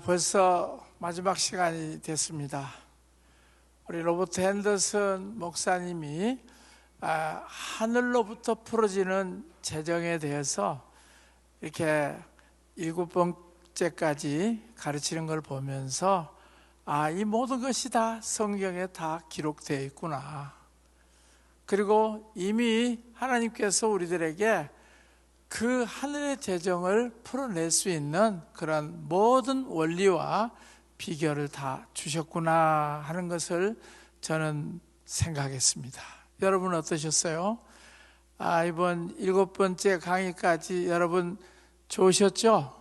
벌써 마지막 시간이 됐습니다. 우리 로버트 핸더슨 목사님이 하늘로부터 풀어지는 재정에 대해서 이렇게 7번째까지 가르치는 걸 보면서 이 모든 것이 다 성경에 다 기록되어 있구나. 그리고 이미 하나님께서 우리들에게 그 하늘의 재정을 풀어낼 수 있는 그런 모든 원리와 비결을 다 주셨구나 하는 것을 저는 생각했습니다. 여러분 어떠셨어요? 이번 7번째 강의까지 여러분 좋으셨죠?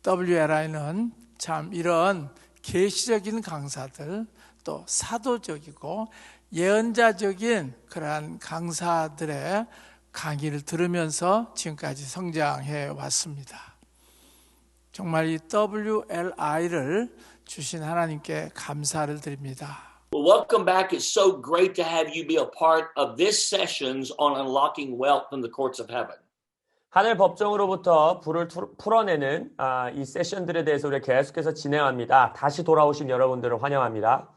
WLI는 참 이런 계시적인 강사들, 또 사도적이고 예언자적인 그러한 강사들의 강의를 들으면서 지금까지 성장해 왔습니다. 정말 이 WLI를 주신 하나님께 감사를 드립니다. Well, welcome back. It's so great to have you be a part of this sessions on unlocking wealth in the courts of heaven. 하늘 법정으로부터 불을 풀어내는 이 세션들에 대해서 우리가 계속해서 진행합니다. 다시 돌아오신 여러분들을 환영합니다.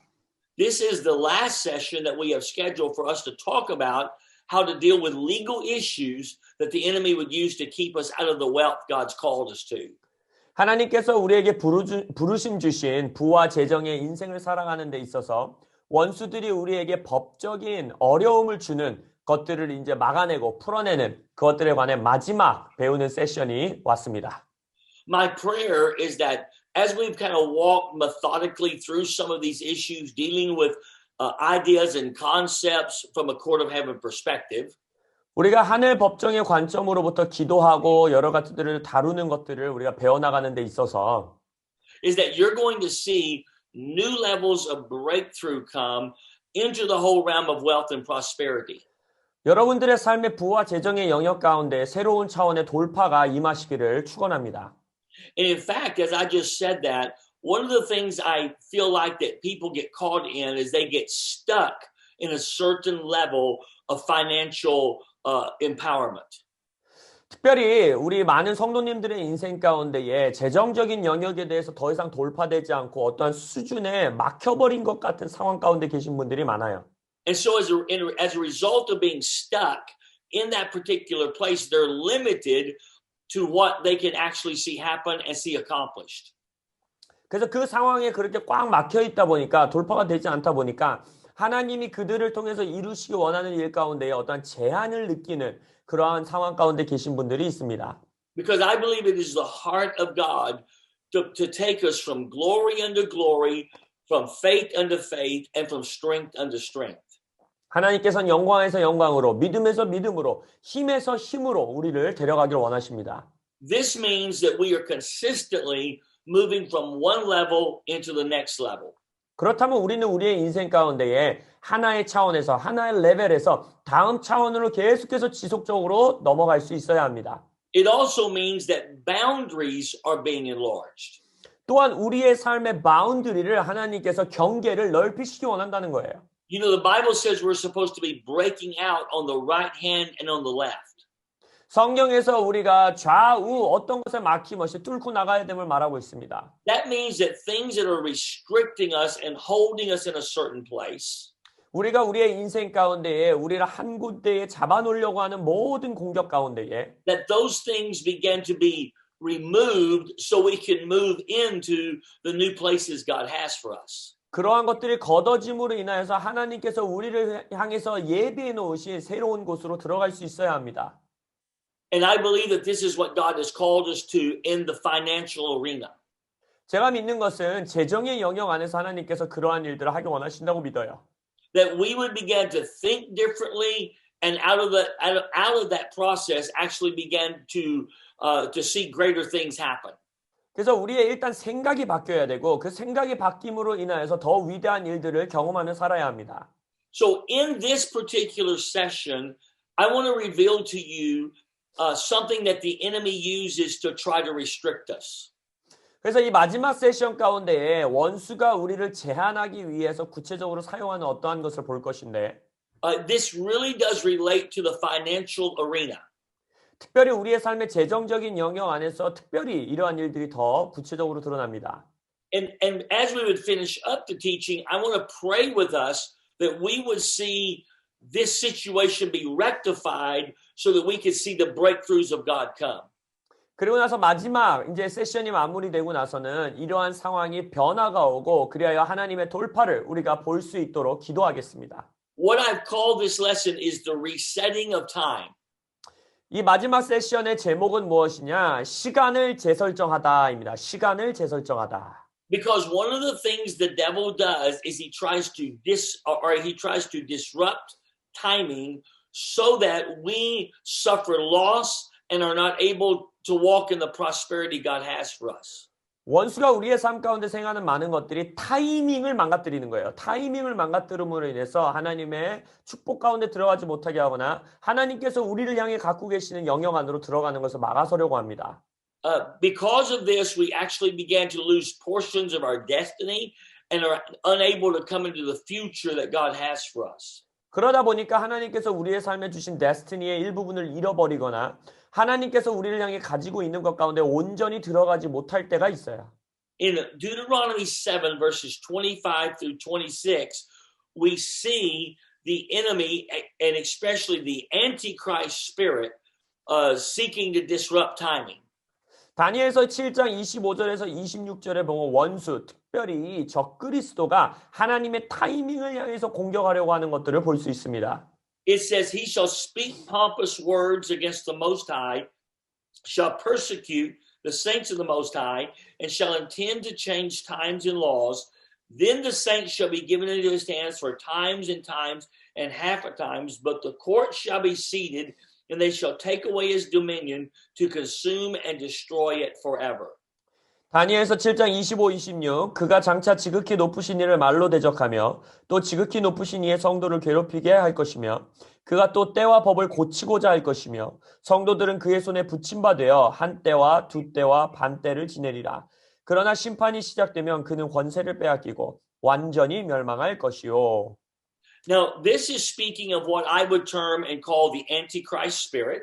This is the last session that we have scheduled for us to talk about how to deal with legal issues that the enemy would use to keep us out of the wealth God's called us to. 하나님께서 우리에게 부르심 주신 부와 재정의 인생을 살아가는 데 있어서 원수들이 우리에게 법적인 어려움을 주는 것들을 이제 막아내고 풀어내는 그것들에 관해 마지막 배우는 세션이 왔습니다. My prayer is that as we've kind of walked methodically through some of these issues dealing with ideas and concepts from a court of heaven perspective, 우리가 하늘 법정의 관점으로부터 기도하고 여러 가지들을 다루는 것들을 우리가 배워나가는 데 있어서 is that you're going to see new levels of breakthrough come into the whole realm of wealth and prosperity. 여러분들의 삶의 부와 재정의 영역 가운데 새로운 차원의 돌파가 임하시기를 축원합니다. And in fact, as I just said that, one of the things I feel like that people get caught in is they get stuck in a certain level of financial empowerment. 특별히 우리 많은 성도님들의 인생 가운데에 재정적인 영역에 대해서 더 이상 돌파되지 않고 어떠한 수준에 막혀버린 것 같은 상황 가운데 계신 분들이 많아요. And so as a result of being stuck in that particular place, they're limited to what they can actually see happen and see accomplished. 그래서 그 상황에 그렇게 꽉 막혀 있다 보니까 돌파가 되지 않다 보니까 하나님이 그들을 통해서 이루시기 원하는 일 가운데에 어떠한 제한을 느끼는 그러한 상황 가운데 계신 분들이 있습니다. Because I believe it is the heart of God to take us from glory unto glory, from faith unto faith, and from strength unto strength. 하나님께서는 영광에서 영광으로, 믿음에서 믿음으로, 힘에서 힘으로 우리를 데려가기를 원하십니다. This means that we are consistently moving from one level into the next level. 그렇다면 우리는 우리의 인생 가운데에 하나의 차원에서 하나의 레벨에서 다음 차원으로 계속해서 지속적으로 넘어갈 수 있어야 합니다. It also means that boundaries are being enlarged. 또한 우리의 삶의 바운드리를 하나님께서 경계를 넓히시기 원한다는 거예요. You know, the Bible says we're supposed to be breaking out on the right hand and on the left. 성경에서 우리가 좌우 어떤 것에 막힘없이 뚫고 나가야 됨을 말하고 있습니다. That means that things that are restricting us and holding us in a certain place, 우리가 우리의 인생 가운데에 우리를 한 군데에 잡아놓으려고 하는 모든 공격 가운데에 that those things begin to be removed so we can move into the new places God has for us. 그러한 것들이 걷어짐으로 인하여서 하나님께서 우리를 향해서 예비해 놓으신 새로운 곳으로 들어갈 수 있어야 합니다. And I believe that this is what God has called us to in the financial arena. 제가 믿는 것은 재정의 영역 안에서 하나님께서 그러한 일들을 하기 원하신다고 믿어요. That we would begin to think differently, and out of that process, actually began to see greater things happen. 그래서 우리의 일단 생각이 바뀌어야 되고 그 생각이 바뀜으로 인하여서 더 위대한 일들을 경험하며 살아야 합니다. So in this particular session, I want to reveal to you something that the enemy uses to try to restrict us. 그래서 이 마지막 세션 가운데에 원수가 우리를 제한하기 위해서 구체적으로 사용하는 어떠한 것을 볼 것인데 This really does relate to the financial arena. 특별히 우리의 삶의 재정적인 영역 안에서 특별히 이러한 일들이 더 구체적으로 드러납니다. And as we would finish up the teaching, I want to pray with us that we would see this situation be rectified so that we could see the breakthroughs of God come. 그리고 나서 마지막 이제 세션이 마무리되고 나서는 이러한 상황이 변화가 오고 그리하여 하나님의 돌파를 우리가 볼 수 있도록 기도하겠습니다. What I've called this lesson is the resetting of time. 이 마지막 세션의 제목은 무엇이냐? 시간을 재설정하다입니다. 시간을 재설정하다. Because one of the things the devil does is he tries to disrupt timing so that we suffer loss and are not able to walk in the prosperity God has for us. 원수가 우리의 삶 가운데 생하는 많은 것들이 타이밍을 망가뜨리는 거예요. 타이밍을 망가뜨림으로 인해서 하나님의 축복 가운데 들어가지 못하게 하거나 하나님께서 우리를 향해 갖고 계시는 영역 안으로 들어가는 것을 막아서려고 합니다. Because of this, we actually began to lose portions of our destiny and are unable to come into the future that God has for us. 그러다 보니까 하나님께서 우리의 삶에 주신 데스티니의 일부분을 잃어버리거나 하나님께서 우리를 향해 가지고 있는 것 가운데 온전히 들어가지 못할 때가 있어요. In Deuteronomy 7 verses 25 through 26, we see the enemy and especially the Antichrist spirit seeking to disrupt timing. 다니엘서 7장 25절에서 26절에 보면 원수, 특별히 적그리스도가 하나님의 타이밍을 향해서 공격하려고 하는 것들을 볼 수 있습니다. It says, he shall speak pompous words against the Most High, shall persecute the saints of the Most High, and shall intend to change times and laws. Then the saints shall be given into his hands for times and half a times, but the court shall be seated, and they shall take away his dominion to consume and destroy it forever. 다니엘서 7장 25, 26 그가 장차 지극히 높으신 이를 말로 대적하며 또 지극히 높으신 이의 성도를 괴롭히게 할 것이며 그가 또 때와 법을 고치고자 할 것이며 성도들은 그의 손에 붙임바되어 한 때와 두 때와 반 때를 지내리라. 그러나 심판이 시작되면 그는 권세를 빼앗기고 완전히 멸망할 것이요. Now, this is speaking of what I would term and call the Antichrist spirit.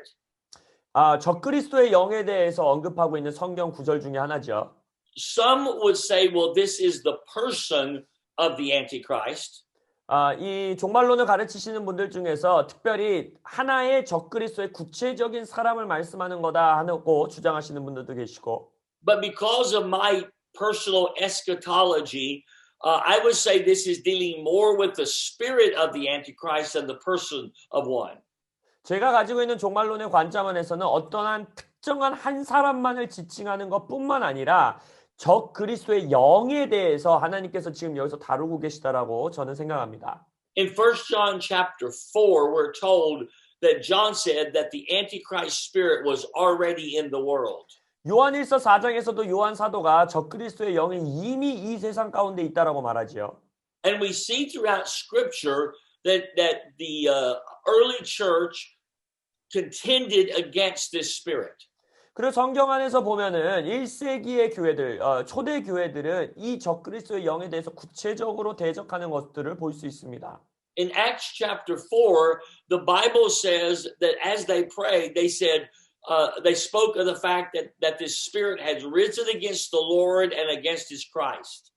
적그리스도의 영에 대해서 언급하고 있는 성경 구절 중에 하나죠. Some would say, well, this is the person of the Antichrist. 이 종말론을 가르치시는 분들 중에서 특별히 하나의 적그리스도의 구체적인 사람을 말씀하는 거다 하고 주장하시는 분들도 계시고. But because of my personal eschatology, I would say this is dealing more with the spirit of the Antichrist than the person of one. 제가 가지고 있는 종말론의 관점에서는 어떠한 특정한 한 사람만을 지칭하는 것뿐만 아니라 적 그리스도의 영에 대해서 하나님께서 지금 여기서 다루고 계시다라고 저는 생각합니다. In 1 John chapter 4, we're told that John said that the Antichrist spirit was already in the world. 요한일서 4장에서도 요한 사도가 적 그리스도의 영이 이미 이 세상 가운데 있다라고 말하지요. And we see throughout Scripture that the early church contended against this spirit. 그리고 성경 안에서 보면은 1세기의 교회들, 초대 교회들은 이 적그리스도의 영에 대해서 구체적으로 대적하는 것들을 볼 수 있습니다. In Acts chapter 4, the Bible says that as they prayed, they said, they spoke of the fact that this spirit has risen against the Lord and against his Christ.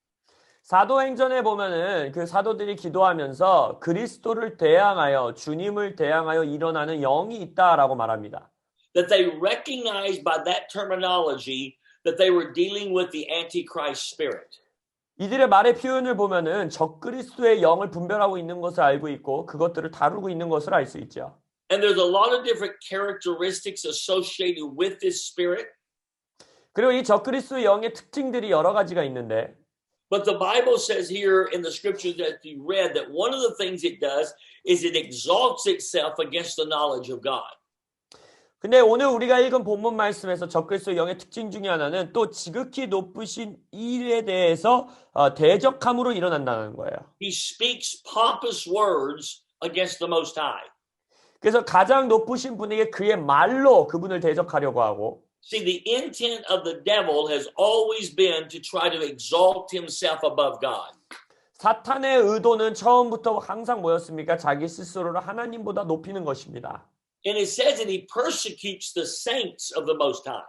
사도행전에 보면은 그 사도들이 기도하면서 그리스도를 대항하여 주님을 대항하여 일어나는 영이 있다라고 말합니다. That they recognized by that terminology that they were dealing with the Antichrist spirit. 이들의 말의 표현을 보면은 적그리스도의 영을 분별하고 있는 것을 알고 있고 그것들을 다루고 있는 것을 알 수 있죠. And there's a lot of different characteristics associated with this spirit. 그리고 이 적그리스도의 영의 특징들이 여러 가지가 있는데 But the Bible says here in the scripture that you read that one of the things it does is it exalts itself against the knowledge of God. 근데 오늘 우리가 읽은 본문 말씀에서 적그리스도의 영의 특징 중에 하나는 또 지극히 높으신 일에 대해서 대적함으로 일어난다는 거예요. He speaks pompous words against the Most High. 그래서 가장 높으신 분에게 그의 말로 그분을 대적하려고 하고 See, the intent of the devil has always been to try to exalt himself above God. 사탄의 의도는 처음부터 항상 뭐였습니까? 자기 스스로를 하나님보다 높이는 것입니다. And it says that he persecutes the saints of the Most High.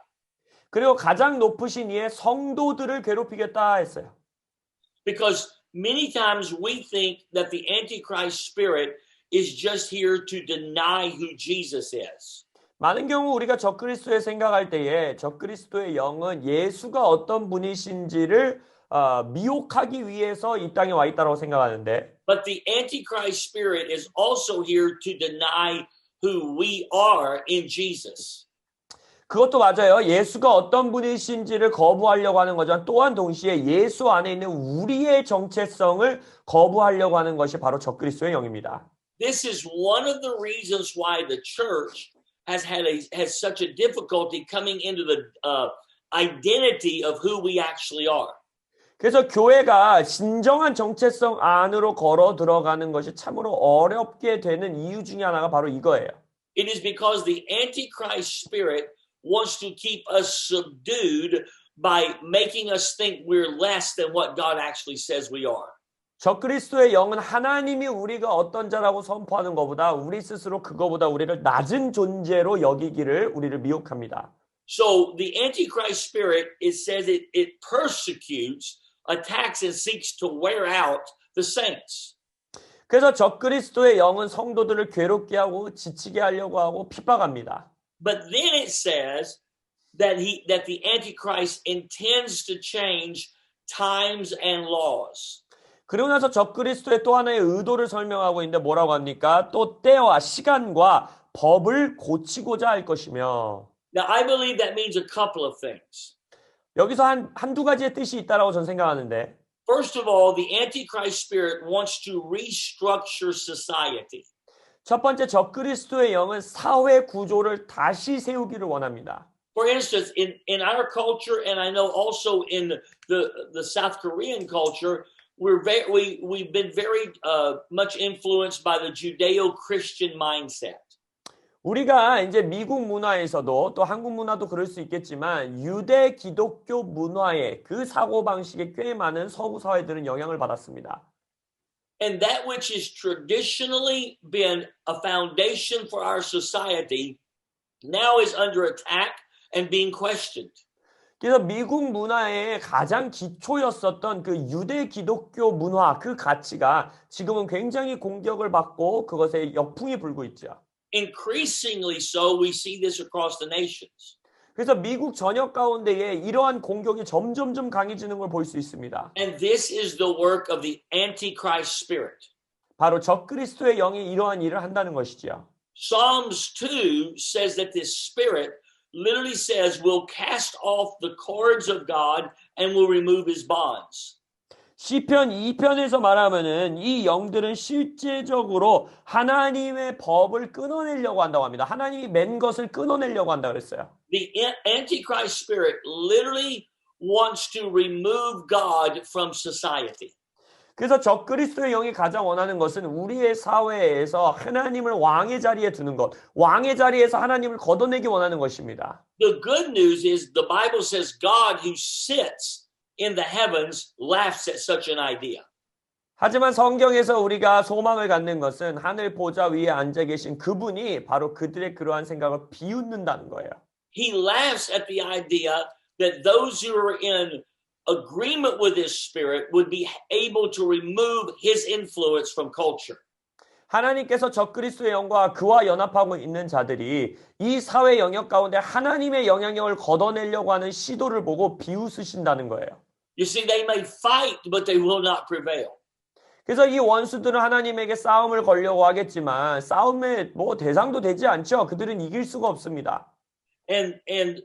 그리고 가장 높으신 이의 성도들을 괴롭히겠다 했어요. Because many times we think that the Antichrist spirit is just here to deny who Jesus is. 많은 경우 우리가 적그리스도에 생각할 때에 적그리스도의 영은 예수가 어떤 분이신지를 미혹하기 위해서 이 땅에 와 있다고 생각하는데 But the Antichrist spirit is also here to deny who we are in Jesus. 그것도 맞아요. 예수가 어떤 분이신지를 거부하려고 하는 거지만 또한 동시에 예수 안에 있는 우리의 정체성을 거부하려고 하는 것이 바로 적그리스도의 영입니다. this is one of the reasons why the church has such a difficulty coming into the identity of who we actually are. 그래서 교회가 진정한 정체성 안으로 걸어 들어가는 것이 참으로 어렵게 되는 이유 중에 하나가 바로 이거예요. It is because the Antichrist spirit wants to keep us subdued by making us think we're less than what God actually says we are. 적그리스도의 영은 하나님이 우리가 어떤 자라고 선포하는 것보다 우리 스스로 그거보다 우리를 낮은 존재로 여기기를 우리를 미혹합니다. So the Antichrist spirit, it says it persecutes, attacks, and seeks to wear out the saints. 그래서 적그리스도의 영은 성도들을 괴롭게 하고 지치게 하려고 하고 핍박합니다. But then it says that the Antichrist intends to change times and laws. 그리고 나서 적그리스도의 또 하나의 의도를 설명하고 있는데 뭐라고 합니까? 또 때와 시간과 법을 고치고자 할 것이며. Now, I believe that means a couple of things. 여기서 한두 가지의 뜻이 있다라고 저는 생각하는데. First of all, the Antichrist spirit wants to restructure society. 첫 번째, 적그리스도의 영은 사회 구조를 다시 세우기를 원합니다. For instance, in our culture, and I know also in the South Korean culture, we've been very much influenced by the Judeo-Christian mindset. 우리가 이제 미국 문화에서도 또 한국 문화도 그럴 수 있겠지만 유대 기독교 문화의 그 사고 방식에 꽤 많은 서구 사회들은 영향을 받았습니다. And that which has traditionally been a foundation for our society now is under attack and being questioned. 그래서 미국 문화의 가장 기초였었던 그 유대 기독교 문화, 그 가치가 지금은 굉장히 공격을 받고 그것에 역풍이 불고 있죠. Increasingly so, we see this across the nations. 그래서 미국 전역 가운데에 이러한 공격이 점점점 강해지는 걸 볼 수 있습니다. And this is the work of the Antichrist spirit. 바로 적그리스도의 영이 이러한 일을 한다는 것이지요. Psalms 2 says that this spirit literally says will cast off the cords of God and will remove his bonds. 시편 2편에서 말하면은 이 영들은 실제적으로 하나님의 법을 끊어내려고 한다고 합니다. 하나님이 맨 것을 끊어내려고 한다 그랬어요. The Antichrist spirit literally wants to remove God from society. 그래서 적그리스도의 영이 가장 원하는 것은 우리의 사회에서 하나님을 왕의 자리에 두는 것, 왕의 자리에서 하나님을 걷어내기 원하는 것입니다. The good news is the Bible says God who sits in the heavens laughs at such an idea. 하지만 성경에서 우리가 소망을 갖는 것은 하늘 보좌 위에 앉아 계신 그분이 바로 그들의 그러한 생각을 비웃는다는 거예요. He laughs at the idea that those who are in agreement with his spirit would be able to remove his influence from culture. 하나님께서 적그리스도의 영과 그와 연합하고 있는 자들이 이 사회 영역 가운데 하나님의 영향력을 걷어내려고 하는 시도를 보고 비웃으신다는 거예요. You see, they may fight, but they will not prevail. 그래서 이 원수들은 하나님에게 싸움을 걸려고 하겠지만 싸움의 대상도 되지 않죠. 그들은 이길 수가 없습니다. And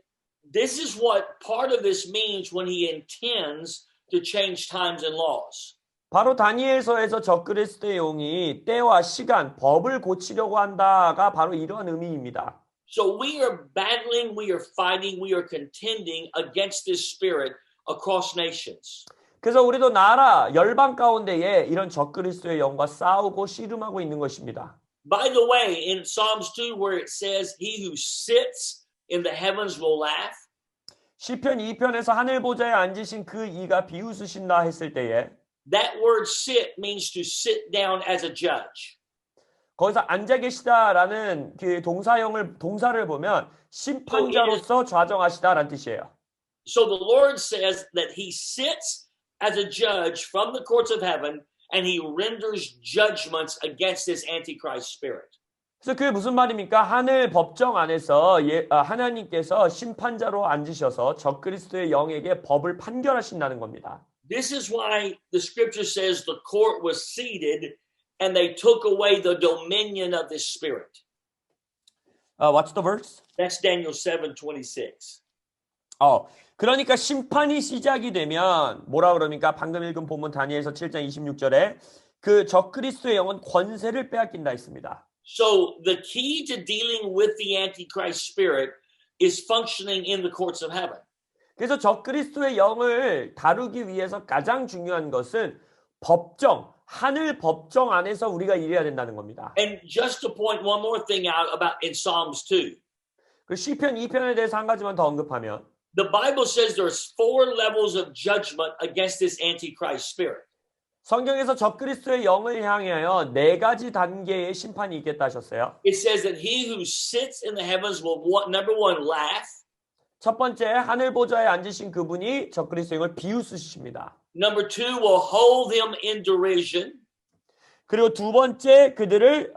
this is what part of this means when he intends to change times and laws. 바로 다니엘서에서 적그리스도의 영이 때와 시간, 법을 고치려고 한다가 바로 이러한 의미입니다. So we are battling, we are fighting, we are contending against this spirit across nations. 그래서 우리도 나라, 열방 가운데에 이런 적그리스도의 영과 싸우고 씨름하고 있는 것입니다. By the way, in Psalms 2 where it says, he who sits in the heavens will laugh. 시편 2편에서 하늘 보좌에 앉으신 그 이가 비웃으신다 했을 때에 That word sit means to sit down as a judge. 거기서 앉아 계시다라는 그 동사를 보면 심판자로서 좌정하시다라는 뜻이에요. So the Lord says that he sits as a judge from the courts of heaven and he renders judgments against this Antichrist spirit. 그래서 그게 무슨 말입니까? 하늘 법정 안에서 하나님께서 심판자로 앉으셔서 적그리스도의 영에게 법을 판결하신다는 겁니다. This is why the scripture says the court was seated and they took away the dominion of this spirit. What's the verse? That's Daniel 7:26. 그러니까 심판이 시작이 되면 뭐라 그럽니까? 방금 읽은 본문 다니엘서 7장 26절에 그 적그리스도의 영은 권세를 빼앗긴다 했습니다. So the key to dealing with the Antichrist spirit is functioning in the courts of heaven. 그래서 적그리스도의 영을 다루기 위해서 가장 중요한 것은 법정, 하늘 법정 안에서 우리가 일해야 된다는 겁니다. And just to point one more thing out about in Psalms 2. 그 시편 2편에 대해서 한 가지만 더 언급하면 The Bible says there's 4 levels of judgment against this Antichrist spirit. 성경에서 적그리스도의 영을 향하여 4가지 단계의 심판이 있겠다 하셨어요. It says that he who sits in the heavens will, number 1, laugh. 첫 번째, 하늘 보좌에 앉으신 그분이 적그리스도의 영을 비웃으십니다. Number 2, will hold them in derision. 그리고 두 번째, 그들을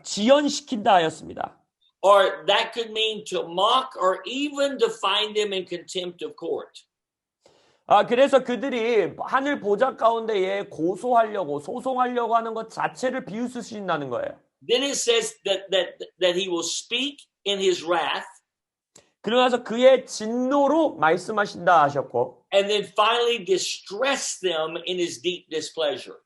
지연시킨다 하였습니다. Or that could mean to mock or even to find them in contempt of court. 그래서 그들이 하늘 보좌 가운데에 고소하려고 소송하려고 하는 것 자체를 비웃으신다는 거예요. Then it says that he will speak in his wrath. 그러면서 그의 진노로 말씀하신다 하셨고, And then finally distress them in his deep displeasure.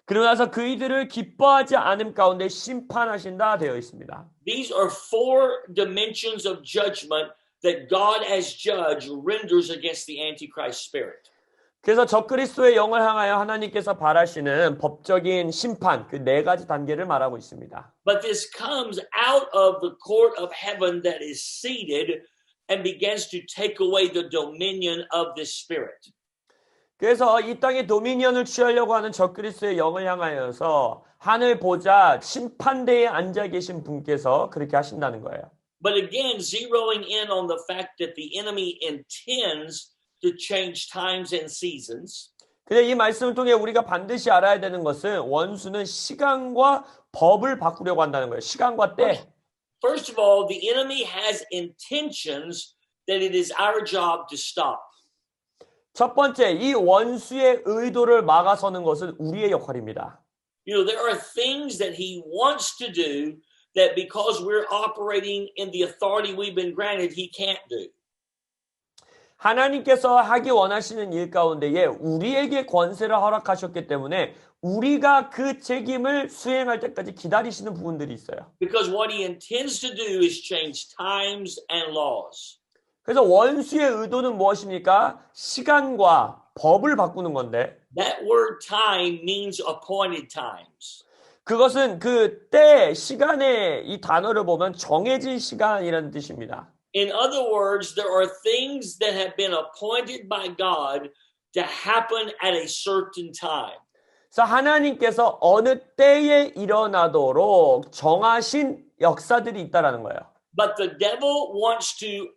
그러면서 그이들을 기뻐하지 않음 가운데 심판하신다 되어 있습니다. These are 4 dimensions of judgment that God as judge renders against the Antichrist spirit. 그래서 적그리스도의 영을 향하여 하나님께서 바라시는 법적인 심판, 그 4가지 단계를 말하고 있습니다. But this comes out of the court of heaven that is seated and begins to take away the dominion of this spirit. 그래서 이 땅에 도미니언을 취하려고 하는 적그리스도의 영을 향하여서 하늘 보좌 심판대에 앉아 계신 분께서 그렇게 하신다는 거예요. But again, zeroing in on the fact that the enemy intends to change times and seasons. 근데 이 말씀을 통해 우리가 반드시 알아야 되는 것은 원수는 시간과 법을 바꾸려고 한다는 거예요. 시간과 때. First of all, the enemy has intentions that it is our job to stop. 첫 번째, 이 원수의 의도를 막아서는 것은 우리의 역할입니다. You know, there are things that he wants to do that because we're operating in the authority we've been granted, he can't do. 하나님께서 하기 원하시는 일 가운데에 우리에게 권세를 허락하셨기 때문에 우리가 그 책임을 수행할 때까지 기다리시는 부분들이 있어요. Because what he intends to do is change times and laws. 그래서 원수의 의도는 무엇입니까? 시간과 법을 바꾸는 건데 That word time means appointed times. 그것은 그 때, 시간의 이 단어를 보면 정해진 시간이라는 뜻입니다. In other words, there are things that have been appointed by God to happen at a certain time. 그래서 하나님께서 어느 때에 일어나도록 정하신 역사들이 있다라는 거예요. But the devil wants to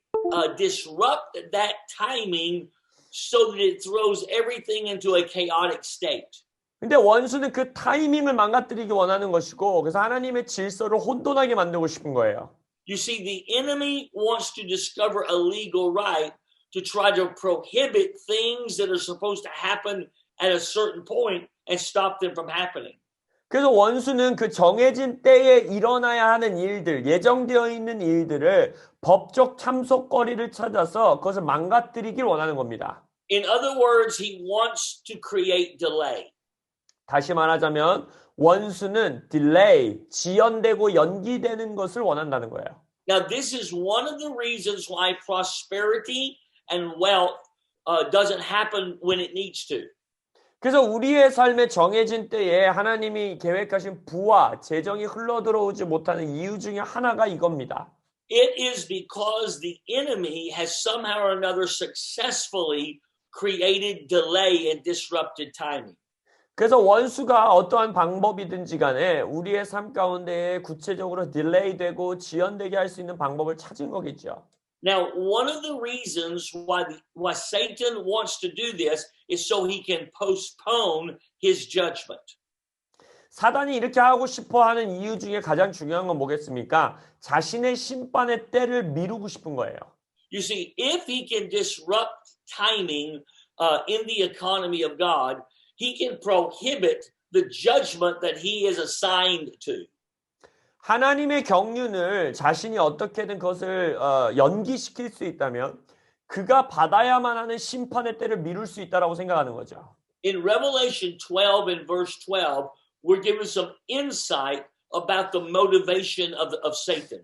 disrupt that timing so that it throws everything into a chaotic state. 근데 원수는 그 타이밍을 망가뜨리기 원하는 것이고 그래서 하나님의 질서를 혼돈하게 만들고 싶은 거예요. You see, the enemy wants to discover a legal right to try to prohibit things that are supposed to happen at a certain point and stop them from happening. 그래서 원수는 그 정해진 때에 일어나야 하는 일들, 예정되어 있는 일들을 법적 참속거리를 찾아서 그것을 망가뜨리길 원하는 겁니다. In other words, he wants to create delay. 다시 말하자면 원수는 딜레이, 지연되고 연기되는 것을 원한다는 거예요. Now, this is one of the reasons why prosperity and wealth doesn't happen when it needs to. 그래서 우리의 삶의 정해진 때에 하나님이 계획하신 부와 재정이 흘러들어오지 못하는 이유 중에 하나가 이겁니다. It is because the enemy has somehow or another successfully created delay and disrupted timing. 그래서 원수가 어떠한 방법이든지 간에 우리의 삶 가운데 구체적으로 딜레이되고 지연되게 할 수 있는 방법을 찾은 거겠죠. Now, one of the reasons why Satan wants to do this is so he can postpone his judgment. 사단이 이렇게 하고 싶어 하는 이유 중에 가장 중요한 건 뭐겠습니까? 자신의 심판의 때를 미루고 싶은 거예요. You see, if he can disrupt timing in the economy of God, he can prohibit the judgment that he is assigned to. 하나님의 경륜을 자신이 어떻게든 그것을 연기시킬 수 있다면 그가 받아야만 하는 심판의 때를 미룰 수 있다라고 생각하는 거죠. in Revelation 12 and verse 12, we're given some insight about the motivation of Satan.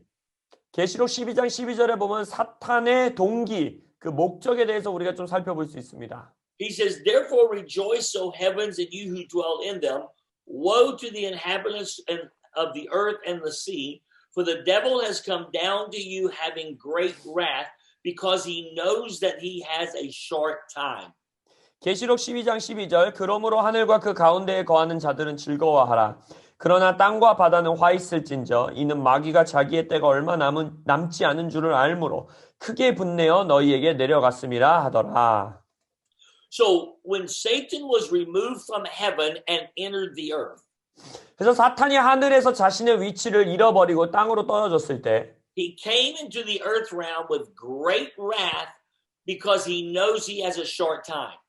계시록 12장 12절에 보면 사탄의 동기, 그 목적에 대해서 우리가 좀 살펴볼 수 있습니다. He says, therefore rejoice, O heavens, and you who dwell in them. Woe to the inhabitants of the earth and the sea, for the devil has come down to you having great wrath, because he knows that he has a short time. 계시록 12장 12절 그러므로 하늘과 그 가운데에 거하는 자들은 즐거워하라. 그러나 땅과 바다는 화 있을진저 이는 마귀가 자기의 때가 얼마 남지 않은 줄을 알므로 크게 분내어 너희에게 내려갔음이라 하더라. So when Satan was removed from heaven and entered the earth, 그래서 사탄이 하늘에서 자신의 위치를 잃어버리고 땅으로 떨어졌을 때 he came into the earth realm with great wrath because he knows he has a short time.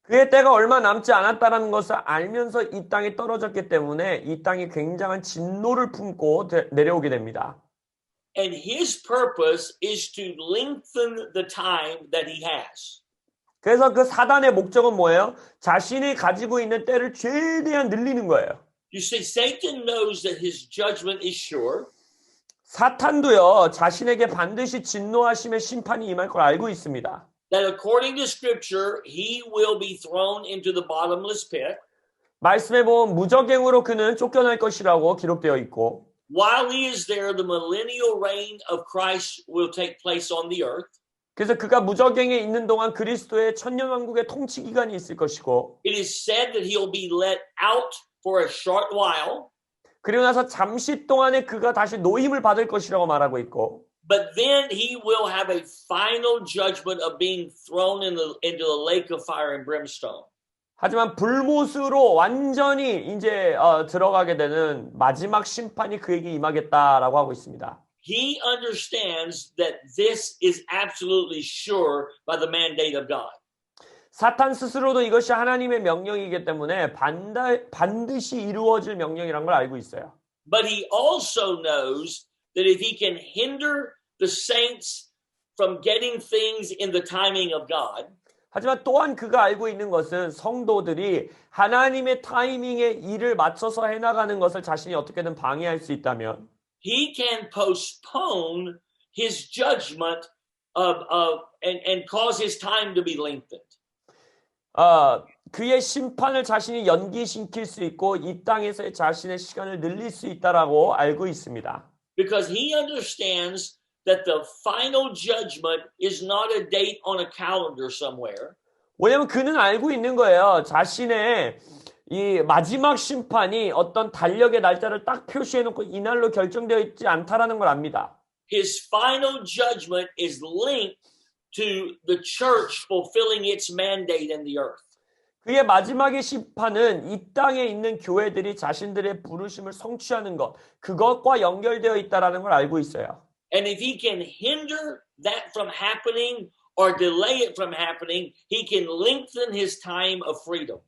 그의 때가 얼마 남지 않았다는 것을 알면서 이 땅에 떨어졌기 때문에 이 땅이 굉장한 진노를 품고 내려오게 됩니다. And his purpose is to lengthen the time that he has. 그래서 그 사단의 목적은 뭐예요? 자신이 가지고 있는 때를 최대한 늘리는 거예요. You see, Satan knows that his judgment is sure. 사탄도요, 자신에게 반드시 진노하심의 심판이 임할 걸 알고 있습니다. That according to scripture, he will be thrown into the bottomless pit. 말씀에 보면 무적행으로 그는 쫓겨날 것이라고 기록되어 있고 While he is there, the millennial reign of Christ will take place on the earth. 그래서 그가 무적행에 있는 동안 그리스도의 천년왕국의 통치 기간이 있을 것이고 It is said that he'll be let out for a short while. 그리고 나서 잠시 동안에 그가 다시 노임을 받을 것이라고 말하고 있고 But then he will have a final judgment of being thrown into the lake of fire and brimstone. 하지만 불못으로 완전히 이제 들어가게 되는 마지막 심판이 그에게 임하겠다라고 하고 있습니다. He understands that this is absolutely sure by the mandate of God. 사탄 스스로도 이것이 하나님의 명령이기 때문에 반드시 이루어질 명령이라는 걸 알고 있어요. But he also knows that if he can hinder the saints from getting things in the timing of God, 하지만 또한 그가 알고 있는 것은 성도들이 하나님의 타이밍에 일을 맞춰서 해나가는 것을 자신이 어떻게든 방해할 수 있다면 he can postpone his judgment and cause his time to be lengthened. 그의 심판을 자신이 연기시킬 수 있고 이 땅에서의 자신의 시간을 늘릴 수 있다라고 알고 있습니다. Because he understands that the final judgment is not a date on a calendar somewhere. 왜냐하면 그는 알고 있는 거예요. 자신의 이 마지막 심판이 어떤 달력의 날짜를 딱 표시해놓고 이날로 결정되어 있지 않다라는 걸 압니다. His final judgment is linked to the church fulfilling its mandate in the earth. 그의 마지막의 심판은 이 땅에 있는 교회들이 자신들의 부르심을 성취하는 것, 그것과 연결되어 있다라는 걸 알고 있어요. And if he can hinder that from happening or delay it from happening, he can lengthen his time of freedom.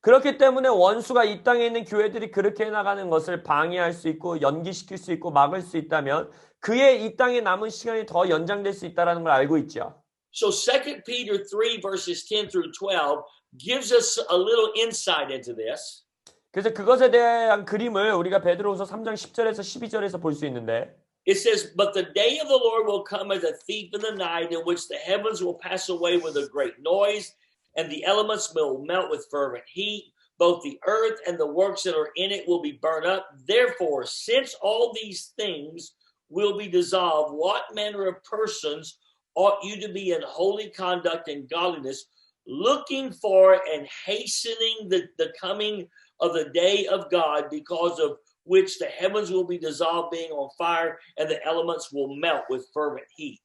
그렇기 때문에 원수가 이 땅에 있는 교회들이 그렇게 해나가는 것을 방해할 수 있고 연기시킬 수 있고 막을 수 있다면 그의 이 땅에 남은 시간이 더 연장될 수 있다는 걸 알고 있죠. So 2 Peter 3 verses 10 through 12 gives us a little insight into this. 그래서 그것에 대한 그림을 우리가 베드로후서 3장 10절에서 12절에서 볼 수 있는데 It says, but the day of the Lord will come as a thief in the night, in which the heavens will pass away with a great noise, and the elements will melt with fervent heat. Both the earth and the works that are in it will be burned up. Therefore, since all these things will be dissolved, what manner of persons ought you to be in holy conduct and godliness, looking for and hastening the coming of the day of God, because of which the heavens will be dissolved being on fire and the elements will melt with fervent heat.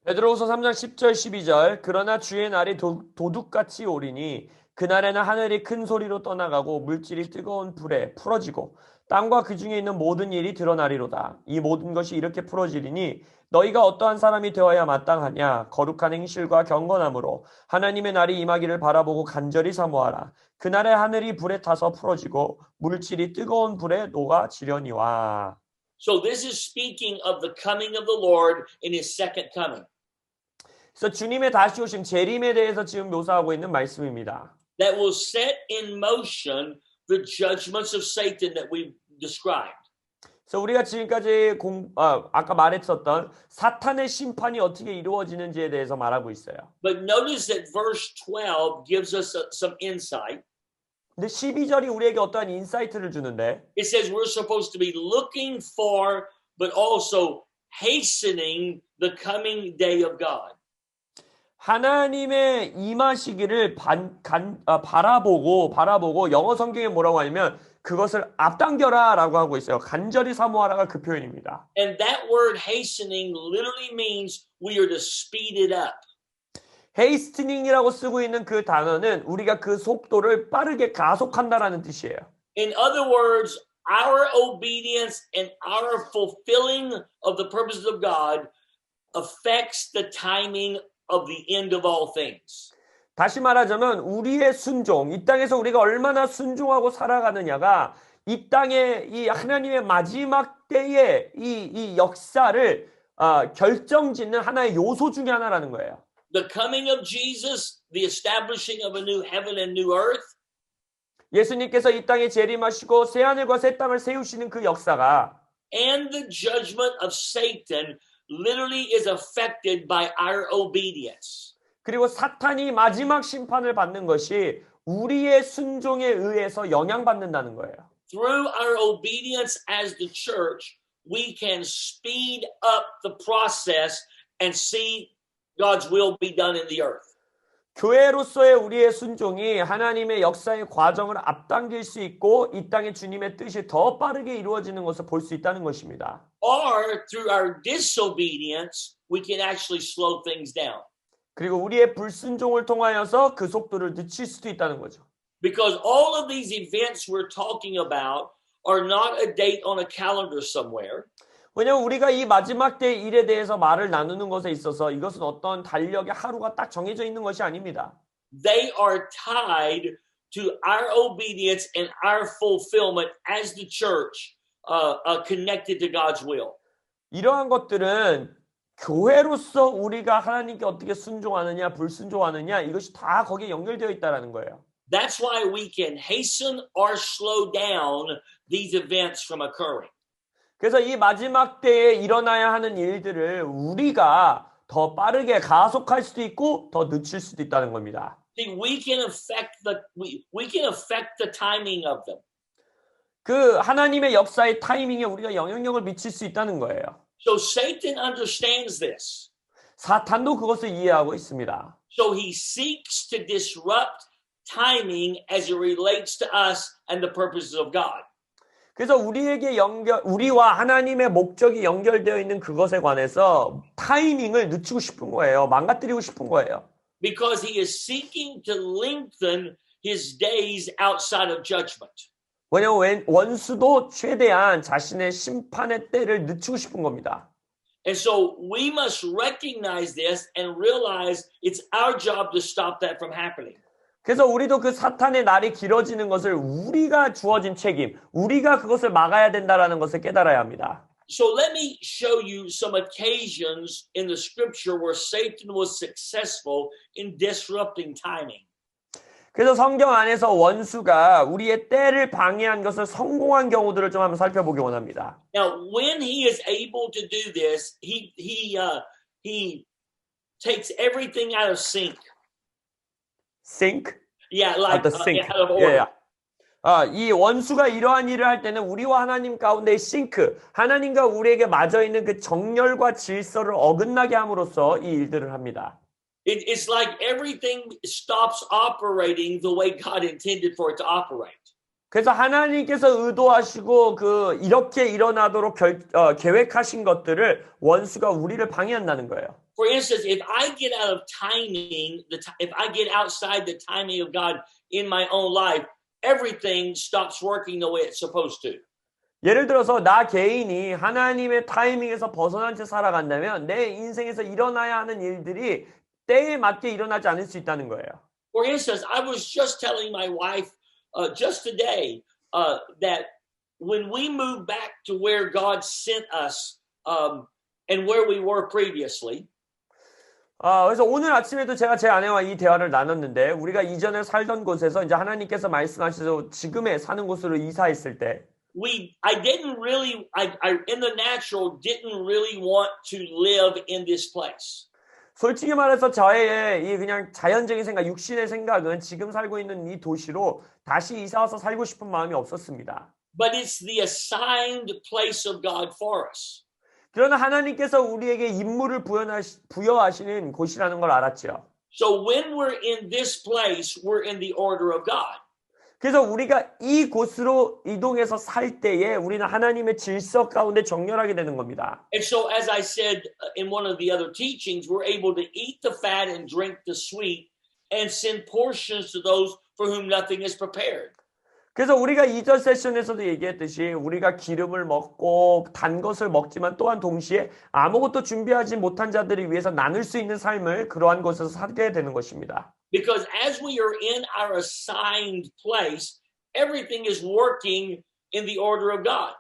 베드로후서 3장 10절 12절 그러나 주의 날이 도둑같이 오리니 그날에는 하늘이 큰 소리로 떠나가고 물질이 뜨거운 불에 풀어지고 땅과 그 중에 있는 모든 일이 드러나리로다. 이 모든 것이 이렇게 풀어지리니 너희가 어떠한 사람이 되어야 마땅하냐 거룩한 행실과 경건함으로 하나님의 날이 임하기를 바라보고 간절히 사모하라. 그날에 하늘이 불에 타서 풀어지고 물질이 뜨거운 불에 녹아지려니와. So this is speaking of the coming of the Lord in his second coming. 그래서 주님의 다시 오심 재림에 대해서 지금 묘사하고 있는 말씀입니다. that will set in motion the judgments of Satan that we've described. 그래서 우리가 지금까지 아까 말했었던 사탄의 심판이 어떻게 이루어지는지에 대해서 말하고 있어요. But notice that verse 12 gives us some insight. 근데 12절이 우리에게 어떠한 인사이트를 주는데 It says we're supposed to be looking for, but also hastening the coming day of God. 하나님의 임하시기를 바라보고 영어 성경에 뭐라고 하냐면 그것을 앞당겨라라고 하고 있어요. 간절히 사모하라가 그 표현입니다. And that word hastening literally means we are to speed it up. 헤이스트닝이라고 쓰고 있는 그 단어는 우리가 그 속도를 빠르게 가속한다라는 뜻이에요. In other words, our obedience and our fulfilling of the purposes of God affects the timing of the end of all things. 다시 말하자면 우리의 순종, 이 땅에서 우리가 얼마나 순종하고 살아가느냐가 이 땅의 이 하나님의 마지막 때의 이 역사를 결정짓는 하나의 요소 중에 하나라는 거예요. The coming of Jesus, the establishing of a new heaven and new earth, 예수님께서 이 땅에 재림하시고 새 하늘과 새 땅을 세우시는 그 역사가 and the judgment of Satan literally is affected by our obedience. 그리고 사탄이 마지막 심판을 받는 것이 우리의 순종에 의해서 영향받는다는 거예요. Through our obedience as the church, we can speed up the process and see God's will be done in the earth. 교회로서의 우리의 순종이 하나님의 역사의 과정을 앞당길 수 있고 이 땅의 주님의 뜻이 더 빠르게 이루어지는 것을 볼 수 있다는 것입니다. Or through our disobedience, we can actually slow things down. 그리고 우리의 불순종을 통하여서 그 속도를 늦출 수도 있다는 거죠. Because all of these events we're talking about are not a date on a calendar somewhere. 왜냐하면 우리가 이 마지막 때의 일에 대해서 말을 나누는 것에 있어서 이것은 어떤 달력의 하루가 딱 정해져 있는 것이 아닙니다. They are tied to our obedience and our fulfillment as the church connected to God's will. 이러한 것들은 교회로서 우리가 하나님께 어떻게 순종하느냐 불순종하느냐 이것이 다 거기에 연결되어 있다는 거예요. That's why we can hasten or slow down these events from occurring. 그래서 이 마지막 때에 일어나야 하는 일들을 우리가 더 빠르게 가속할 수도 있고 더 늦출 수도 있다는 겁니다. See, we can affect the timing of them. 그 하나님의 역사의 타이밍에 우리가 영향력을 미칠 수 있다는 거예요. So Satan understands this. 사탄도 그것을 이해하고 있습니다. So he seeks to disrupt timing as it relates to us and the purposes of God. 그래서 우리와 하나님의 목적이 연결되어 있는 그것에 관해서 타이밍을 늦추고 싶은 거예요. 망가뜨리고 싶은 거예요. Because he is seeking to lengthen his days outside of judgment. 왜냐하면 원수도 최대한 자신의 심판의 때를 늦추고 싶은 겁니다. And so we must recognize this and realize it's our job to stop that from happening. 그래서 우리도 그 사탄의 날이 길어지는 것을 우리가 주어진 책임, 우리가 그것을 막아야 된다는 것을 깨달아야 합니다. So let me show you some occasions in the scripture where Satan was successful in disrupting timing. 그래서 성경 안에서 원수가 우리의 때를 방해한 것을 성공한 경우들을 좀 한번 살펴보기 원합니다. Now, when he is able to do this, he takes everything out of sync. Sync? Yeah, like the sync. out of order. 이 원수가 이러한 일을 할 때는 우리와 하나님 가운데의 싱크, 하나님과 우리에게 맞아 있는 그 정렬과 질서를 어긋나게 함으로써 이 일들을 합니다. It's like everything stops operating the way God intended for it to operate. 그래서 하나님께서 의도하시고 이렇게 일어나도록 계획하신 것들을 원수가 우리를 방해한다는 거예요. For instance, if I get out of timing, if I get outside the timing of God in my own life, everything stops working the way it's supposed to. 예를 들어서 나 개인이 하나님의 타이밍에서 벗어난 채 살아간다면 내 인생에서 일어나야 하는 일들이 때에 맞게 일어나지 않을 수 있다는 거예요. For instance, I was just telling my wife just today that when we moved back to where God sent us and where we were previously, 그래서 오늘 아침에도 제가 제 아내와 이 대화를 나눴는데 우리가 이전에 살던 곳에서 이제 하나님께서 말씀하셔서 지금의 사는 곳으로 이사했을 때 I didn't really, I in the natural didn't really want to live in this place. 솔직히 말해서 저의 이 그냥 자연적인 생각, 육신의 생각은 지금 살고 있는 이 도시로 다시 이사 와서 살고 싶은 마음이 없었습니다. But it's the assigned place of God for us. 그러나 하나님께서 우리에게 임무를 부여하시는 곳이라는 걸 알았죠. So when we're in this place, we're in the order of God. 그래서 우리가 이 곳으로 이동해서 살 때에 우리는 하나님의 질서 가운데 정렬하게 되는 겁니다. And so as I said in one of the other teachings, we're able to eat the fat and drink the sweet and send portions to those for whom nothing is prepared. 그래서 우리가 이전 세션에서도 얘기했듯이 우리가 기름을 먹고 단 것을 먹지만 또한 동시에 아무것도 준비하지 못한 자들을 위해서 나눌 수 있는 삶을 그러한 곳에서 살게 되는 것입니다. Because as we are in our assigned place, everything is working in the order of God.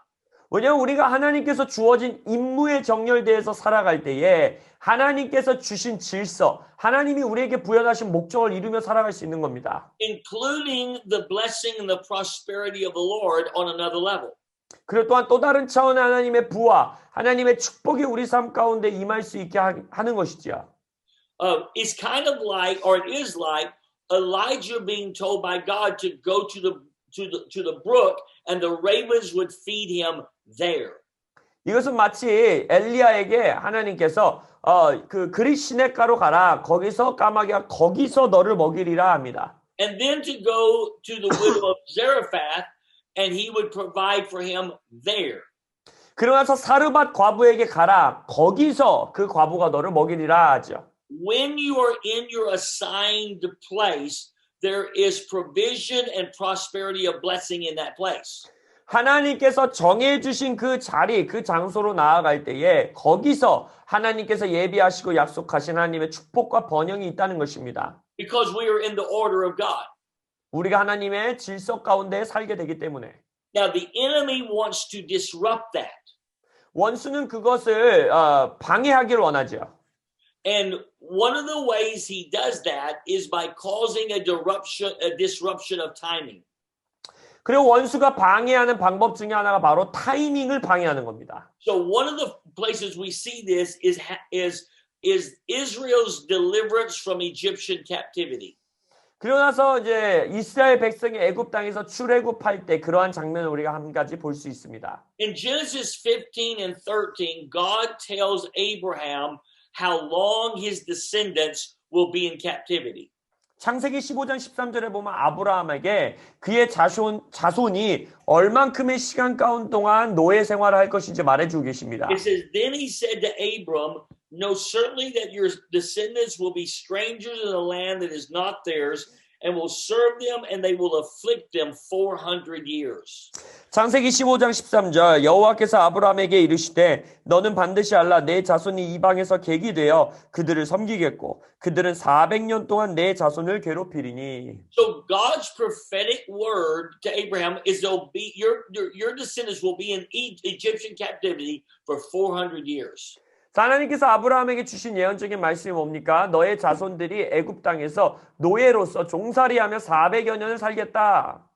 왜냐하면 우리가 하나님께서 주어진 임무에 정렬되어서 살아갈 때에 하나님께서 주신 질서, 하나님이 우리에게 부여하신 목적을 이루며 살아갈 수 있는 겁니다. Including the blessing and the prosperity of the Lord on another level. 그리고 또한 또 다른 차원의 하나님의 부와 하나님의 축복이 우리 삶 가운데 임할 수 있게 하는 것이지요. It's kind of like, or it is like, Elijah being told by God to go to the brook, and the ravens would feed him there. 이것은 마치 엘리야에게 하나님께서 그 그릿 시냇가로 가라. 거기서 까마귀가 거기서 너를 먹이리라 합니다. And then to go to the widow of Zarephath, and he would provide for him there. 그러면서 사르밧 과부에게 가라. 거기서 그 과부가 너를 먹이리라 하죠. When you are in your assigned place, there is provision and prosperity of blessing in that place. 하나님께서 정해주신 그 자리, 그 장소로 나아갈 때에 거기서 하나님께서 예비하시고 약속하신 하나님의 축복과 번영이 있다는 것입니다. Because we are in the order of God. 우리가 하나님의 질서 가운데 살게 되기 때문에. Now the enemy wants to disrupt that. 원수는 그것을 방해하기를 원하죠. And one of the ways he does that is by causing a disruption of timing. 그리고 원수가 방해하는 방법 중에 하나가 바로 타이밍을 방해하는 겁니다. So one of the places we see this is Israel's deliverance from Egyptian captivity. 그러고 나서 이제 이스라엘 백성이 애굽 땅에서 출애굽할 때 그러한 장면을 우리가 한 가지 볼 수 있습니다. In Genesis 15 and 13, God tells Abraham how long his descendants will be in captivity. 창세기 15장 13절에 보면 아브라함에게 그의 자손이 얼만큼의 시간 가운 동안 노예 생활을 할 것인지 말해주고 계십니다. It says, then he said to Abram, know certainly that your descendants will be strangers in a land that is not theirs, and will serve them, and they will afflict them 400 years. 창세기 15장 13절 여호와께서 아브라함에게 이르시되 너는 반드시 알라 내 자손이 이방에서 객이 되어 그들을 섬기겠고 그들은 400년 동안 내 자손을 괴롭히리니. So God's prophetic word to Abraham is they'll be your descendants will be in Egyptian captivity for 400 years. 하나님께서 아브라함에게 주신 예언적인 말씀이 뭡니까? 너의 자손들이 애굽 땅에서 노예로서 종살이하며 400여 년을 살겠다.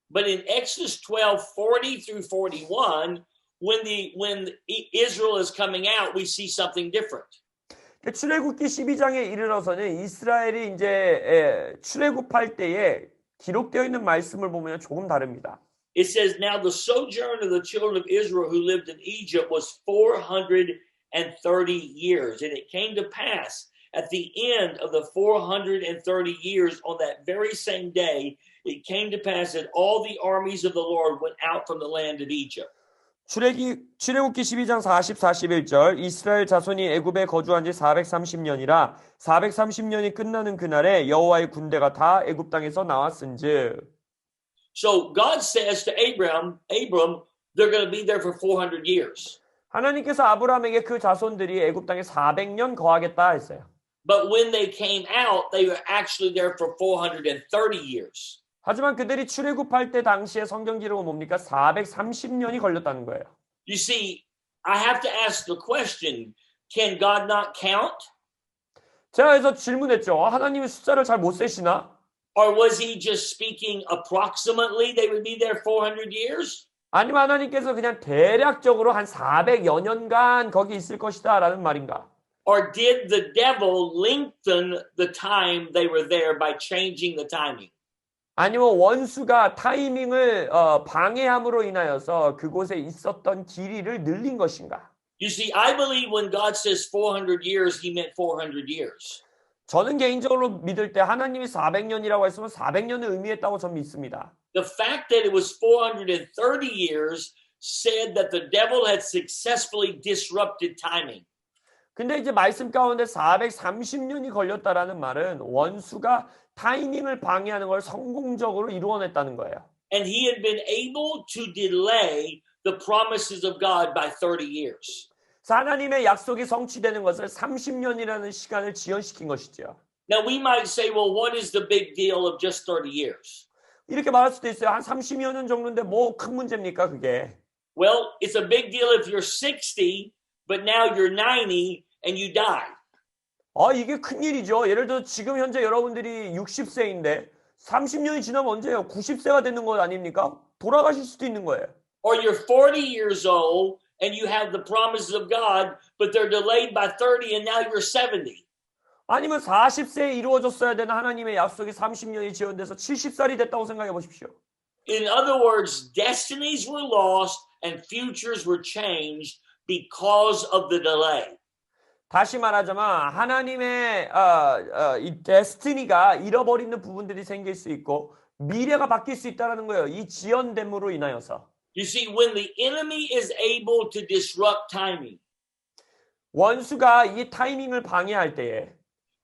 But in Exodus 12:40 through 41, when Israel is coming out, we see something different. 출애굽기 12장에 이르러서는 이스라엘이 이제 출애굽할 때에 기록되어 있는 말씀을 보면 조금 다릅니다. It says, now the sojourn of the children of Israel who lived in Egypt was 430 years, and it came to pass at the end of the 430 years on that very same day, it came to pass that all the armies of the Lord went out from the land of Egypt. 출애굽기 12장 40, 41절 이스라엘 자손이 애굽에 거주한 지 430년이라 430년이 끝나는 그날에 여호와의 군대가 다 애굽 땅에서 나왔은즉. So God says to Abram, they're going to be there for 400 years. 하나님께서 아브라함에게 그 자손들이 애굽 땅에 400년 거하겠다 했어요. But when they came out, they were actually there for 430 years. 하지만 그들이 출애굽할 때 당시에 성경 기록은 뭡니까? 430년이 걸렸다는 거예요. You see, I have to ask the question, can God not count? 제가 그래서 질문했죠. 하나님이 숫자를 잘 못 세시나? Or was he just speaking approximately they would be there 400 years? 아니면 하나님께서 그냥 대략적으로 한 400여 년간 거기 있을 것이다 라는 말인가? Or did the devil lengthen the time they were there by changing the timing? 아니면 원수가 타이밍을 방해함으로 인하여서 그곳에 있었던 길이를 늘린 것인가? You see, I believe when God says 400 years, he meant 400 years. 저는 개인적으로 믿을 때 하나님이 400년이라고 했으면 400년을 의미했다고 저는 믿습니다. The fact that it was 430 years said that the devil had successfully disrupted timing. 근데 이제 말씀 가운데 430년이 걸렸다라는 말은 원수가 타이밍을 방해하는 걸 성공적으로 이루어냈다는 거예요. And he had been able to delay the promises of God by 30 years. 하나님의 약속이 성취되는 것을 30년이라는 시간을 지연시킨 것이죠. Now we might say, well, what is the big deal of just 30 years? 이렇게 말할 수도 있어요. 한 30여 년 정도인데 뭐 큰 문제입니까 그게? Well, it's a big deal if you're 60, but now you're 90 and you die. 이게 큰일이죠. 예를 들어 지금 현재 여러분들이 60세인데 30년이 지나면 언제예요? 90세가 되는 거 아닙니까? 돌아가실 수도 있는 거예요. Or you're 40 years old and you have the promises of God, but they're delayed by 30 and now you're 70. 아니면 40세에 이루어졌어야 되는 하나님의 약속이 30년이 지연돼서 70살이 됐다고 생각해 보십시오. In other words, destinies were lost and futures were changed because of the delay. 다시 말하자면 하나님의 이 데스티니가 잃어버리는 부분들이 생길 수 있고 미래가 바뀔 수 있다는 거예요. 이 지연됨으로 인하여서. You see, when the enemy is able to disrupt timing, 원수가 이 타이밍을 방해할 때에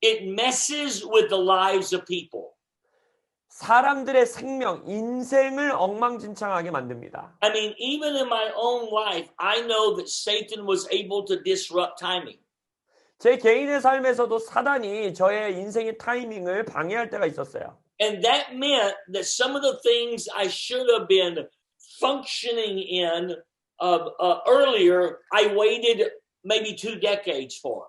it messes with the lives of people. 사람들의 생명, 인생을 엉망진창하게 만듭니다. I mean, even in my own life, I know that Satan was able to disrupt timing. 제 개인의 삶에서도 사단이 저의 인생의 타이밍을 방해할 때가 있었어요. And that meant that some of the things I should have been functioning in earlier, I waited maybe 2 decades for.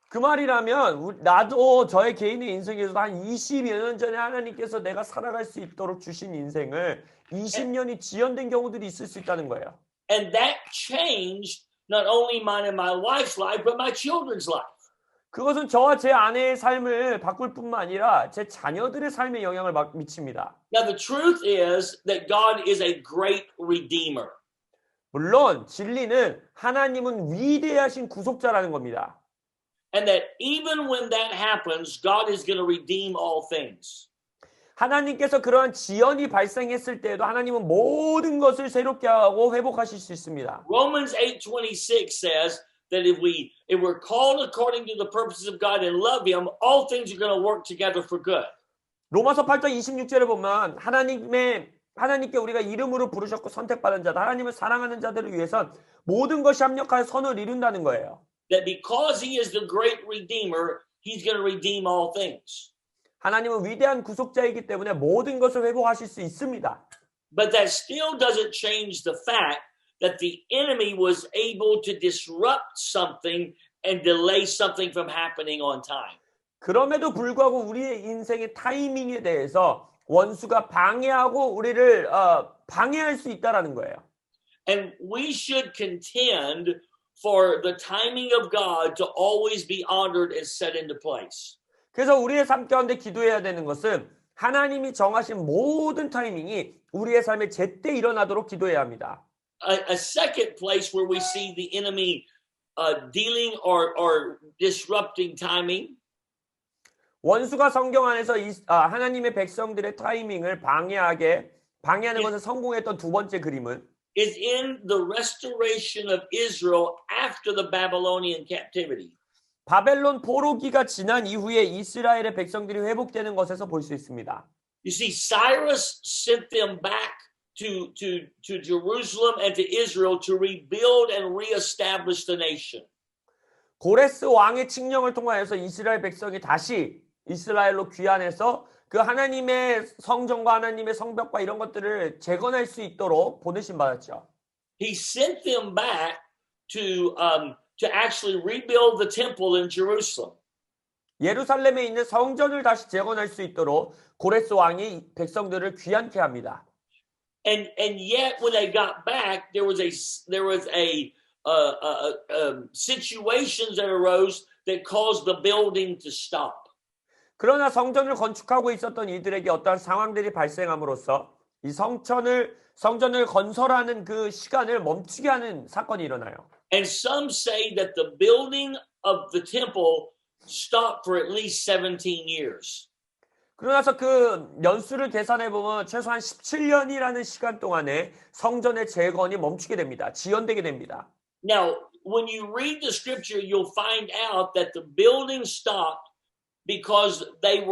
그 말이라면 나도 저의 개인의 인생에서 한 20여 년 전에 하나님께서 내가 살아갈 수 있도록 주신 인생을 20년이 지연된 경우들이 있을 수 있다는 거예요. And that changed not only mine and my wife's life, but my children's life. 그것은 저와 제 아내의 삶을 바꿀 뿐만 아니라 제 자녀들의 삶에 영향을 미칩니다. Now, the truth is that God is a great redeemer. 물론 진리는 하나님은 위대하신 구속자라는 겁니다. And that even when that happens, God is going to redeem all things. 하나님께서 그러한 지연이 발생했을 때에도 하나님은 모든 것을 새롭게 하고 회복하실 수 있습니다. Romans 8:26 says that if we're called according to the purposes of God and love Him, all things are going to work together for good. 로마서 8장 26절에 보면 하나님께 우리가 이름으로 부르셨고 선택받은 자들, 하나님을 사랑하는 자들을 위해선 모든 것이 합력하여 선을 이룬다는 거예요. That because He is the great redeemer, He's going to redeem all things. 하나님은 위대한 구속자이기 때문에 모든 것을 회복하실 수 있습니다. But that still doesn't change the fact that the enemy was able to disrupt something and delay something from happening on time. 그럼에도 불구하고 우리의 인생의 타이밍에 대해서 원수가 방해하고 우리를 방해할 수 있다라는 거예요. And we should contend for the timing of God to always be honored and set into place. 그래서 우리의 삶 가운데 기도해야 되는 것은 하나님이 정하신 모든 타이밍이 우리의 삶에 제때 일어나도록 기도해야 합니다. A second place where we see the enemy dealing or disrupting timing 원수가 성경 안에서 하나님의 백성들의 타이밍을 방해하는 것을 성공했던 두 번째 그림은 is in the restoration of Israel after the Babylonian captivity. 바벨론 포로기가 지난 이후에 이스라엘의 백성들이 회복되는 것에서 볼 수 있습니다. You see, Cyrus sent them back to Jerusalem and to Israel to rebuild and reestablish the nation. 고레스 왕의 칙령을 통하여서 이스라엘 백성이 다시 이스라엘로 귀환해서 그 하나님의 성전과 하나님의 성벽과 이런 것들을 재건할 수 있도록 보내심 받았죠. He sent them back to actually rebuild the temple in Jerusalem. 예루살렘에 있는 성전을 다시 재건할 수 있도록 고레스 왕이 백성들을 귀환케 합니다. And yet when they got back, there was a situations that arose that caused the building to stop. 그러나 성전을 건축하고 있었던 이들에게 어떠한 상황들이 발생함으로써 이 성전을 건설하는 그 시간을 멈추게 하는 사건이 일어나요. And some say that the building of the temple stopped for at least 17 years. 그러나서 그 연수를 계산해 보면 최소한 17년이라는 시간 동안에 성전의 재건이 멈추게 됩니다. 지연되게 됩니다. Now, when you read the scripture, you'll find out that the building stopped because there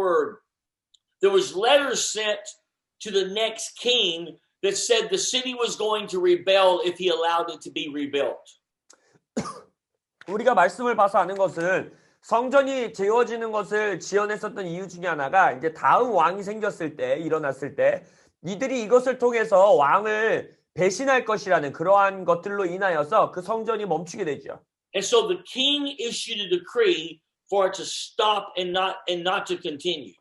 was letters sent to the next king that said the city was going to rebel if he allowed it to be rebuilt. 우리가 말씀을 봐서 아는 것은 성전이 재워지는 것을 지연했었던 이유 중에 하나가 이제 다음 왕이 일어났을 때 이들이 이것을 통해서 왕을 배신할 것이라는 그러한 것들로 인하여서 그 성전이 멈추게 되죠. And so the king issued a decree for it to stop and not to continue.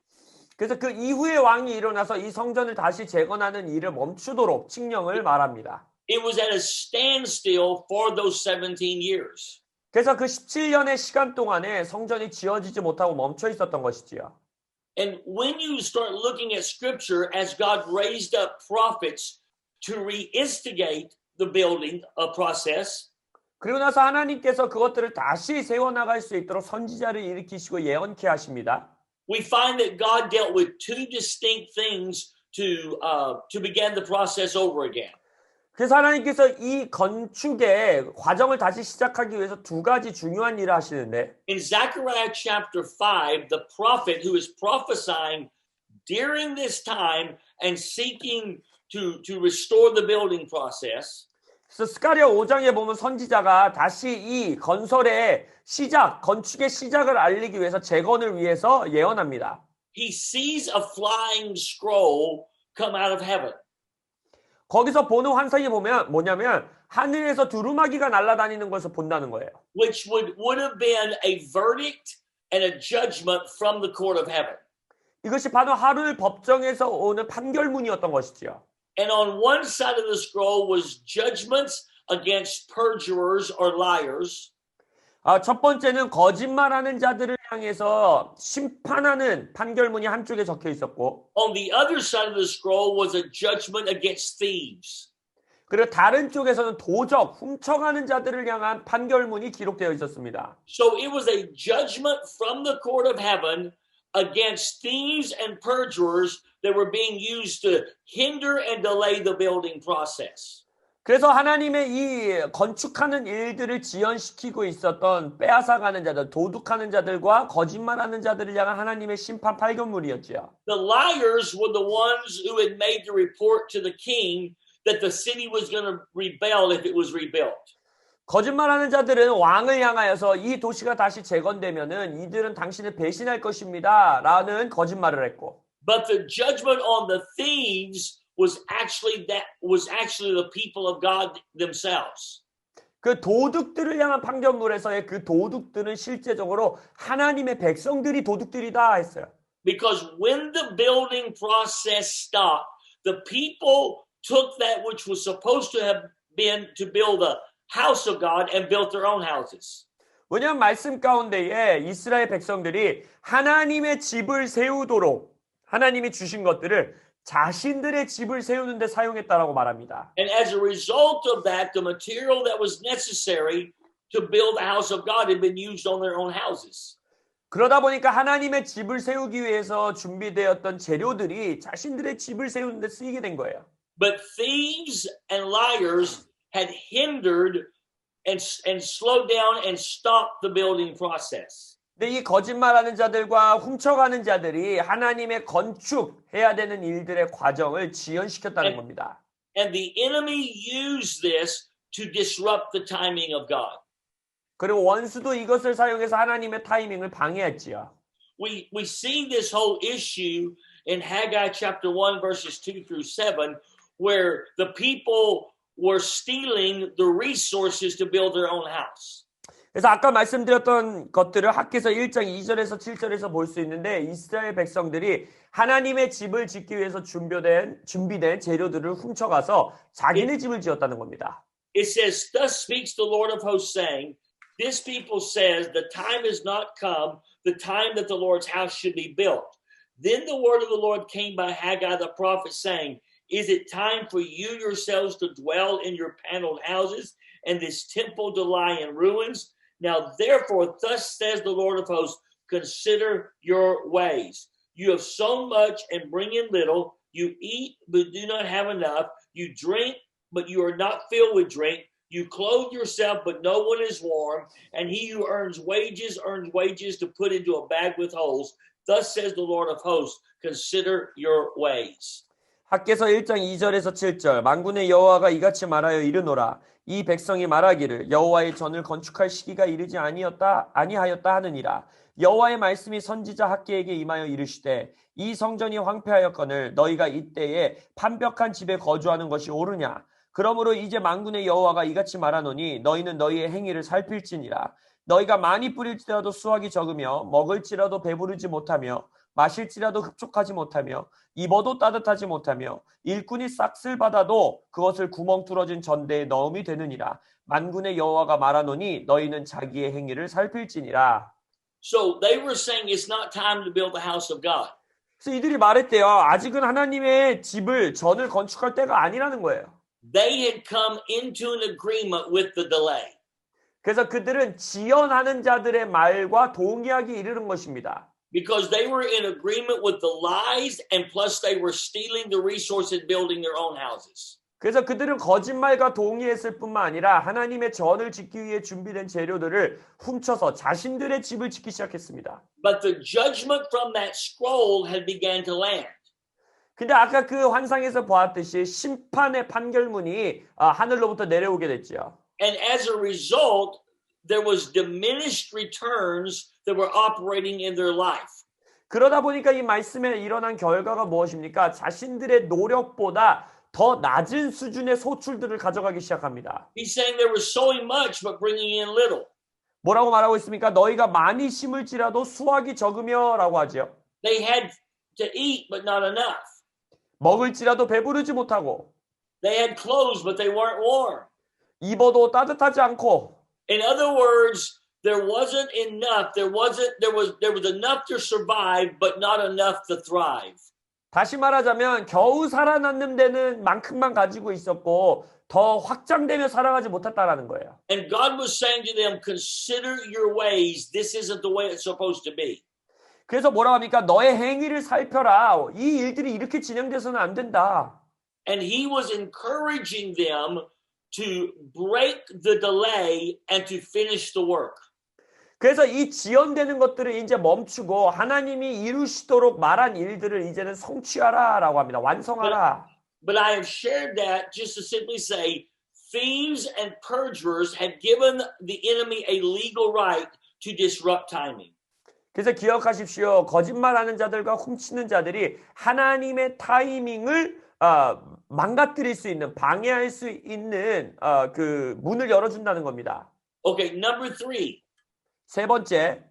그래서 그 이후에 왕이 일어나서 이 성전을 다시 재건하는 일을 멈추도록 칙령을 말합니다. It was at a standstill for those 17 years. 그래서 그 17년의 시간 동안에 성전이 지어지지 못하고 멈춰 있었던 것이지요. And when you start looking at scripture as God raised up prophets to reinstigate the building process, 그리고 나서 하나님께서 그것들을 다시 세워나갈 수 있도록 선지자를 일으키시고 예언케 하십니다. we find that God dealt with two distinct things to begin the process over again. 그래서 하나님께서 이 건축의 과정을 다시 시작하기 위해서 두 가지 중요한 일을 하시는데 In Zechariah chapter 5, the prophet who is prophesying during this time and seeking to restore the building process, 그래서 스가랴 5장에 보면 선지자가 다시 이 건축의 시작을 알리기 위해서 재건을 위해서 예언합니다. he sees a flying scroll come out of heaven. 거기서 보는 환상이 뭐냐면 하늘에서 두루마기가 날아다니는 것을 본다는 거예요. Which would have been a verdict and a judgment from the court of heaven. 이것이 바로 하늘 법정에서 오는 판결문이었던 것이지요. And on one side of the scroll was judgments against perjurers or liars. 첫 번째는 거짓말하는 자들을 향해서 심판하는 판결문이 한쪽에 적혀 있었고 On the other side of the scroll was a judgment against thieves. 그리고 다른 쪽에서는 도적, 훔쳐가는 자들을 향한 판결문이 기록되어 있었습니다. So it was a judgment from the court of heaven against thieves and perjurers that were being used to hinder and delay the building process. 그래서 하나님의 이 건축하는 일들을 지연시키고 있었던 빼앗아가는 자들, 도둑하는 자들과 거짓말하는 자들을 향한 하나님의 심판 판결문이었지요. The liars were the ones who had made the report to the king that the city was going to rebel if it was rebuilt. 거짓말하는 자들은 왕을 향하여서 이 도시가 다시 재건되면은 이들은 당신을 배신할 것입니다. 라는 거짓말을 했고. But the judgment on the thieves was actually the people of God themselves. 그 도둑들을 향한 판결문에서의 그 도둑들은 실제적으로 하나님의 백성들이 도둑들이다 했어요. Because when the building process stopped, the people took that which was supposed to have been to build a house of God and built their own houses. 왜냐하면 말씀 가운데에 이스라엘 백성들이 하나님의 집을 세우도록 하나님이 주신 것들을 자신들의 집을 세우는 데 사용했다라고 말합니다. And as a result of that, the material that was necessary to build the house of God had been used on their own houses. 그러다 보니까 하나님의 집을 세우기 위해서 준비되었던 재료들이 자신들의 집을 세우는 데 쓰이게 된 거예요. But thieves and liars had hindered and slowed down and stopped the building process. 근데 이 거짓말하는 자들과 훔쳐가는 자들이 하나님의 건축해야 되는 일들의 과정을 지연시켰다는 겁니다. And the enemy used this to disrupt the timing of God. 그리고 원수도 이것을 사용해서 하나님의 타이밍을 방해했지요. We see this whole issue in Haggai chapter 1 verses 2 through 7 where the people were stealing the resources to build their own house. 그래서 아까 말씀드렸던 것들을 학개서 1장 2절에서 7절에서 볼 수 있는데 이스라엘 백성들이 하나님의 집을 짓기 위해서 준비된 재료들을 훔쳐가서 자기네 집을 지었다는 겁니다. It says, thus speaks the Lord of hosts, saying, this people says, the time is not come, the time that the Lord's house should be built. Then the word of the Lord came by Haggai the prophet, saying, is it time for you yourselves to dwell in your paneled houses, and this temple to lie in ruins? Now therefore, thus says the Lord of hosts, consider your ways. You have sown much and bring in little. You eat, but do not have enough. You drink, but you are not filled with drink. You clothe yourself, but no one is warm. And he who earns wages to put into a bag with holes. Thus says the Lord of hosts, consider your ways. 학개서 1장 2절에서 7절 만군의 여호와가 이같이 말하여 이르노라 이 백성이 말하기를 여호와의 전을 건축할 시기가 이르지 아니하였다 하느니라 여호와의 말씀이 선지자 학개에게 임하여 이르시되 이 성전이 황폐하였거늘 너희가 이때에 판벽한 집에 거주하는 것이 옳으냐 그러므로 이제 만군의 여호와가 이같이 말하노니 너희는 너희의 행위를 살필지니라 너희가 많이 뿌릴지라도 수확이 적으며 먹을지라도 배부르지 못하며 마실지라도 흡족하지 못하며 입어도 따뜻하지 못하며 일꾼이 싹쓸 받아도 그것을 구멍 뚫어진 전대에 넣음이 되느니라 만군의 여호와가 말하노니 너희는 자기의 행위를 살필지니라. So they were saying it's not time to build the house of God. 그래서 이들이 말했대요. 아직은 하나님의 전을 건축할 때가 아니라는 거예요. They had come into an agreement with the delay. 그래서 그들은 지연하는 자들의 말과 동의하기 이르는 것입니다. Because they were in agreement with the lies and plus they were stealing the resources building their own houses. 그래서 그들은 거짓말과 동의했을 뿐만 아니라 하나님의 전을 짓기 위해 준비된 재료들을 훔쳐서 자신들의 집을 짓기 시작했습니다. But the judgment from that scroll had began to land. 근데 아까 그 환상에서 보았듯이 심판의 판결문이 하늘로부터 내려오게 됐죠. And as a result, there was diminished returns that were operating in their life. 그러다 보니까 이 말씀에 일어난 결과가 무엇입니까? 자신들의 노력보다 더 낮은 수준의 소출들을 가져가기 시작합니다. He's saying they were sowing much but bringing in little. 뭐라고 말하고 있습니까? 너희가 많이 심을지라도 수확이 적으며라고 하죠. They had to eat but not enough. 먹을지라도 배부르지 못하고. They had clothes but they weren't warm. 입어도 따뜻하지 않고. In other words, there wasn't enough. There was enough to survive but not enough to thrive. 다시 말하자면 겨우 살아남는 데는 만큼만 가지고 있었고 더 확장되며 살아가지 못했다라는 거예요. And God was saying to them, consider your ways. This isn't the way it's supposed to be. 그래서 뭐라고 합니까? 너의 행위를 살펴라. 이 일들이 이렇게 진행돼서는 안 된다. And he was encouraging them to break the delay and to finish the work. 그래서 이 지연되는 것들을 이제 멈추고 하나님이 이루시도록 말한 일들을 이제는 성취하라라고 합니다. 완성하라. But I have shared that just to simply say thieves and perjurers had given the enemy a legal right to disrupt timing. 그래서 기억하십시오. 거짓말하는 자들과 훔치는 자들이 하나님의 타이밍을 망가뜨릴 수 있는, 방해할 수 있는 그 문을 열어준다는 겁니다. Okay, number 3. 세 번째,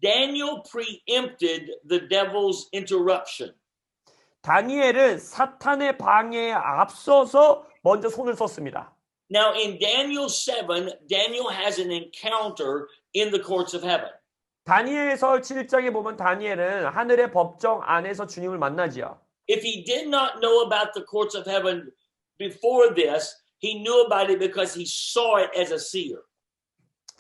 Daniel preempted the devil's interruption. 다니엘은 사탄의 방해에 앞서서 먼저 손을 썼습니다. Now in Daniel 7, Daniel has an encounter in the courts of heaven. 다니엘서 7장에 보면 다니엘은 하늘의 법정 안에서 주님을 만나지요. If he did not know about the courts of heaven before this, he knew about it because he saw it as a seer.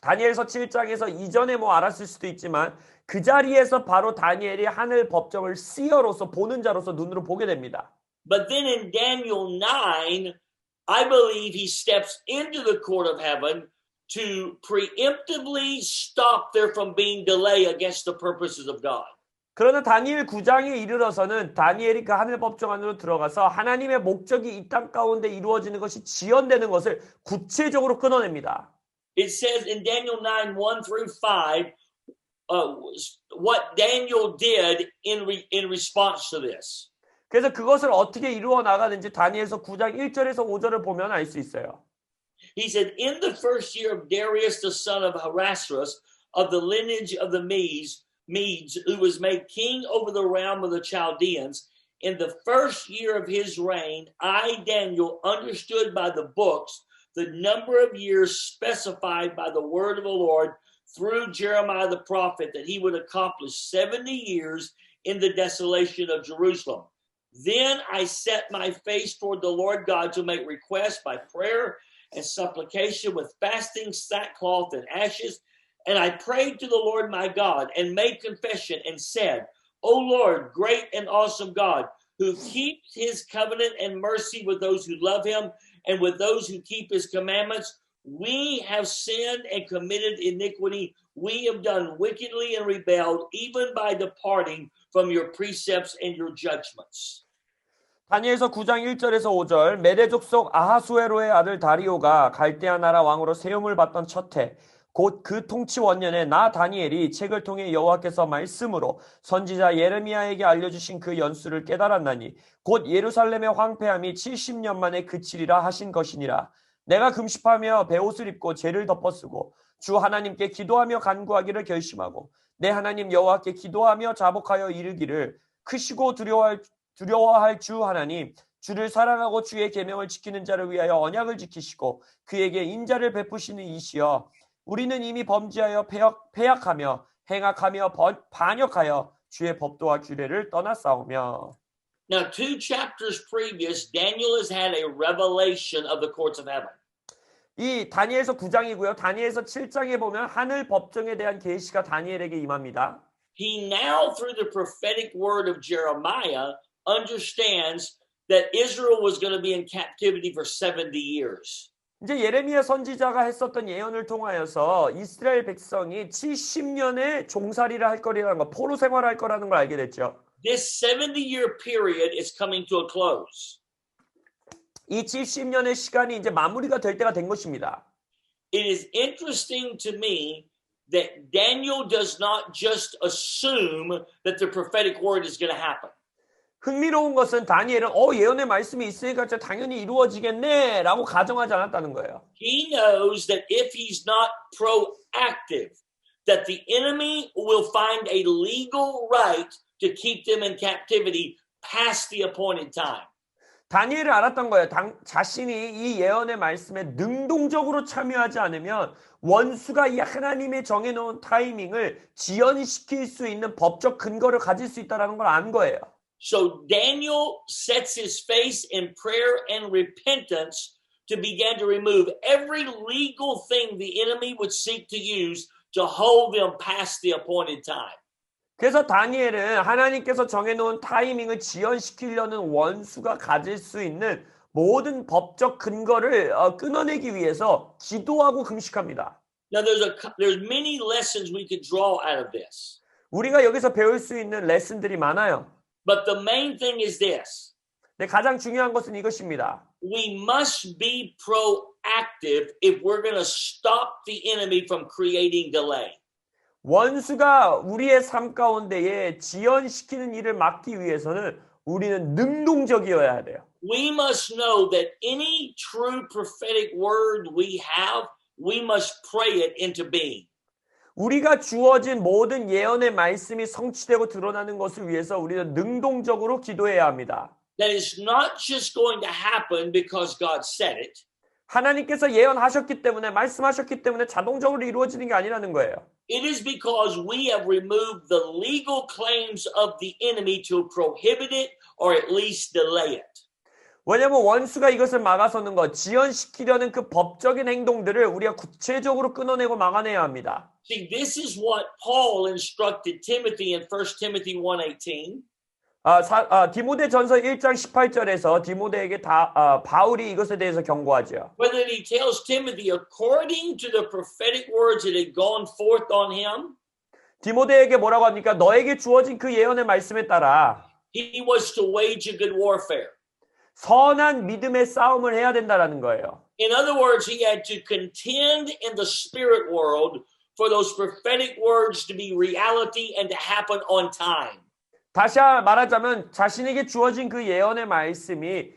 다니엘서 7장에서 이전에 알았을 수도 있지만 그 자리에서 바로 다니엘이 하늘 법정을 seer로서 보는 자로서 눈으로 보게 됩니다. But then in Daniel 9, I believe he steps into the court of heaven to preemptively stop there from being delay against the purposes of God. 그러나 다니엘 9장에 이르러서는 다니엘이 그 하늘 법정 안으로 들어가서 하나님의 목적이 이 땅 가운데 이루어지는 것이 지연되는 것을 구체적으로 끊어냅니다. It says in Daniel 9, 1 through 5, what Daniel did in response to this. 그래서 그것을 어떻게 이루어 나가는지 다니엘서 9장 1절에서 5절을 보면 알 수 있어요. He said, in the first year of Darius, the son of Ahasuerus, of the lineage of the Medes, who was made king over the realm of the Chaldeans, in the first year of his reign, I, Daniel, understood by the books the number of years specified by the word of the Lord through Jeremiah the prophet, that he would accomplish 70 years in the desolation of Jerusalem. Then I set my face toward the Lord God to make requests by prayer and supplication with fasting, sackcloth, and ashes. And I prayed to the Lord my God and made confession and said, O Lord, great and awesome God, who keeps his covenant and mercy with those who love him and with those who keep his commandments, we have sinned and committed iniquity. We have done wickedly and rebelled, even by departing from your precepts and your judgments. 다니엘서 9장 1절에서 5절 메대 족속 아하수에로의 아들 다리오가 갈대아 나라 왕으로 세움을 받던 첫 해 곧 그 통치 원년에 나 다니엘이 책을 통해 여호와께서 말씀으로 선지자 예레미야에게 알려주신 그 연수를 깨달았나니 곧 예루살렘의 황폐함이 70년 만에 그치리라 하신 것이니라. 내가 금식하며 베옷을 입고 죄를 덮어쓰고 주 하나님께 기도하며 간구하기를 결심하고 내 하나님 여호와께 기도하며 자복하여 이르기를 크시고 두려워할 주 하나님 주를 사랑하고 주의 계명을 지키는 자를 위하여 언약을 지키시고 그에게 인자를 베푸시는 이시여 우리는 이미 범죄하여 패약하며 행악하며 반역하여 주의 법도와 규례를 떠났사오며. Now, 2 chapters previous, Daniel has had a revelation of the courts of heaven. 이 다니엘서 9장이고요. 다니엘서 7장에 보면 하늘 법정에 대한 계시가 다니엘에게 임합니다. He now, through the prophetic word of Jeremiah, understands that Israel was going to be in captivity for 70 years. 이제 예레미야 선지자가 했었던 예언을 통하여서 이스라엘 백성이 70년의 종살이를 할 거라는 거, 포로 생활을 할 거라는 걸 알게 됐죠. This 70-year period is coming to a close. 이 70년의 시간이 이제 마무리가 될 때가 된 것입니다. It is interesting to me that Daniel does not just assume that the prophetic word is going to happen. 흥미로운 것은 다니엘은 예언의 말씀이 있으니까 당연히 이루어지겠네 라고 가정하지 않았다는 거예요. He knows that if he's not proactive, that the enemy will find a legal right to keep them in captivity past the appointed time. 다니엘은 알았던 거예요. 자신이 이 예언의 말씀에 능동적으로 참여하지 않으면 원수가 이 하나님의 정해놓은 타이밍을 지연시킬 수 있는 법적 근거를 가질 수 있다는 걸 안 거예요. So Daniel sets his face in prayer and repentance to begin to remove every legal thing the enemy would seek to use to hold them past the appointed time. 그래서 다니엘은 하나님께서 정해놓은 타이밍을 지연시키려는 원수가 가질 수 있는 모든 법적 근거를 끊어내기 위해서 기도하고 금식합니다. Now there's many lessons we could draw out of this. 우리가 여기서 배울 수 있는 레슨들이 많아요. But the main thing is this. 네, 가장 중요한 것은 이것입니다. We must be proactive if we're going to stop the enemy from creating delay. 원수가 우리의 삶 가운데에 지연시키는 일을 막기 위해서는 우리는 능동적이어야 돼요. We must know that any true prophetic word we have, we must pray it into being. 우리가 주어진 모든 예언의 말씀이 성취되고 드러나는 것을 위해서 우리는 능동적으로 기도해야 합니다. That is not just going to happen because God said it. 하나님께서 예언하셨기 때문에 말씀하셨기 때문에 자동적으로 이루어지는 게 아니라는 거예요. It is because we have removed the legal claims of the enemy to prohibit it or at least delay it. 왜냐하면 원수가 이것을 막아서는 것, 지연시키려는 그 법적인 행동들을 우리가 구체적으로 끊어내고 막아내야 합니다. See, this is what Paul instructed Timothy in 1 Timothy 1:18. 디모데전서 1장 18절에서 디모데에게 바울이 이것에 대해서 경고하죠. Whether he tells Timothy according to the prophetic words that had gone forth on him, 디모데에게 뭐라고 합니까? 너에게 주어진 그 예언의 말씀에 따라 he was to wage a good warfare. 선한 믿음의 싸움을 해야 된다라는 거예요. In other words, he had to contend in the spirit world for those prophetic words to be reality and to happen on time. 다시 말하자면 자신에게 주어진 그 예언의 말씀이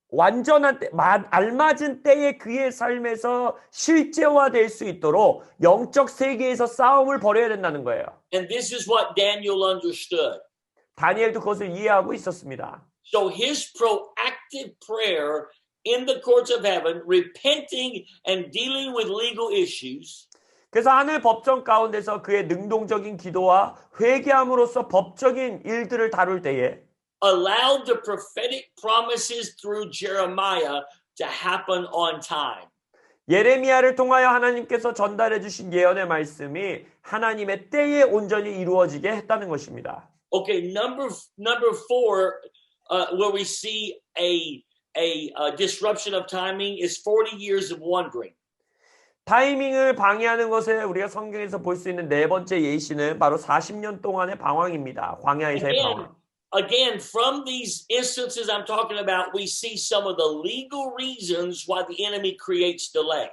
완전한 때, 알맞은 때에 그의 삶에서 실제화될 수 있도록 영적 세계에서 싸움을 벌여야 된다는 거예요. And this is what Daniel understood. 다니엘도 그것을 이해하고 있었습니다. So his proactive prayer in the courts of heaven, repenting and dealing with legal issues, 그래서 하늘 법정 가운데서 그의 능동적인 기도와 회개함으로써 법적인 일들을 다룰 때에 allowed the prophetic promises through Jeremiah to happen on time. 예레미야를 통하여 하나님께서 전달해 주신 예언의 말씀이 하나님의 때에 온전히 이루어지게 했다는 것입니다. Okay, number 4, where we see a disruption of timing is 40 years of wandering. 타이밍을 방해하는 것에 우리가 성경에서 볼 수 있는 네 번째 예시는 바로 40년 동안의 방황입니다. 광야에서의 방황. Again, from these instances I'm talking about, we see some of the legal reasons why the enemy creates delay.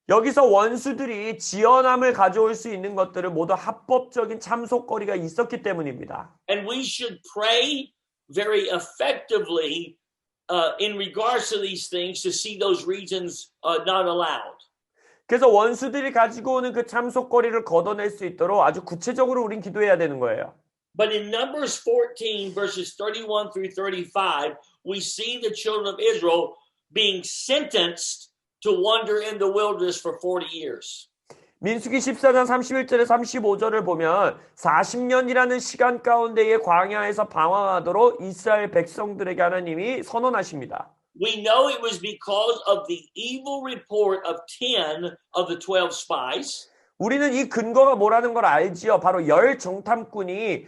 여기서 원수들이 지연함을 가져올 수 있는 것들을 모두 합법적인 참속거리가 있었기 때문입니다. And we should pray very effectively in regards to these things to see those reasons not allowed. 그래서 원수들이 가지고 오는 그 참속거리를 걷어낼 수 있도록 아주 구체적으로 우린 기도해야 되는 거예요. But in Numbers 14, verses 31 through 35, we see the children of Israel being sentenced to wander in the wilderness for 40 years. 민수기 14장 31절에 35절을 보면 40년이라는 시간 가운데의 광야에서 방황하도록 이스라엘 백성들에게 하나님이 선언하십니다. We know it was because of the evil report of 10 of the 12 spies. 우리는 이 근거가 뭐라는 걸 알지요. 바로 10 정탐꾼이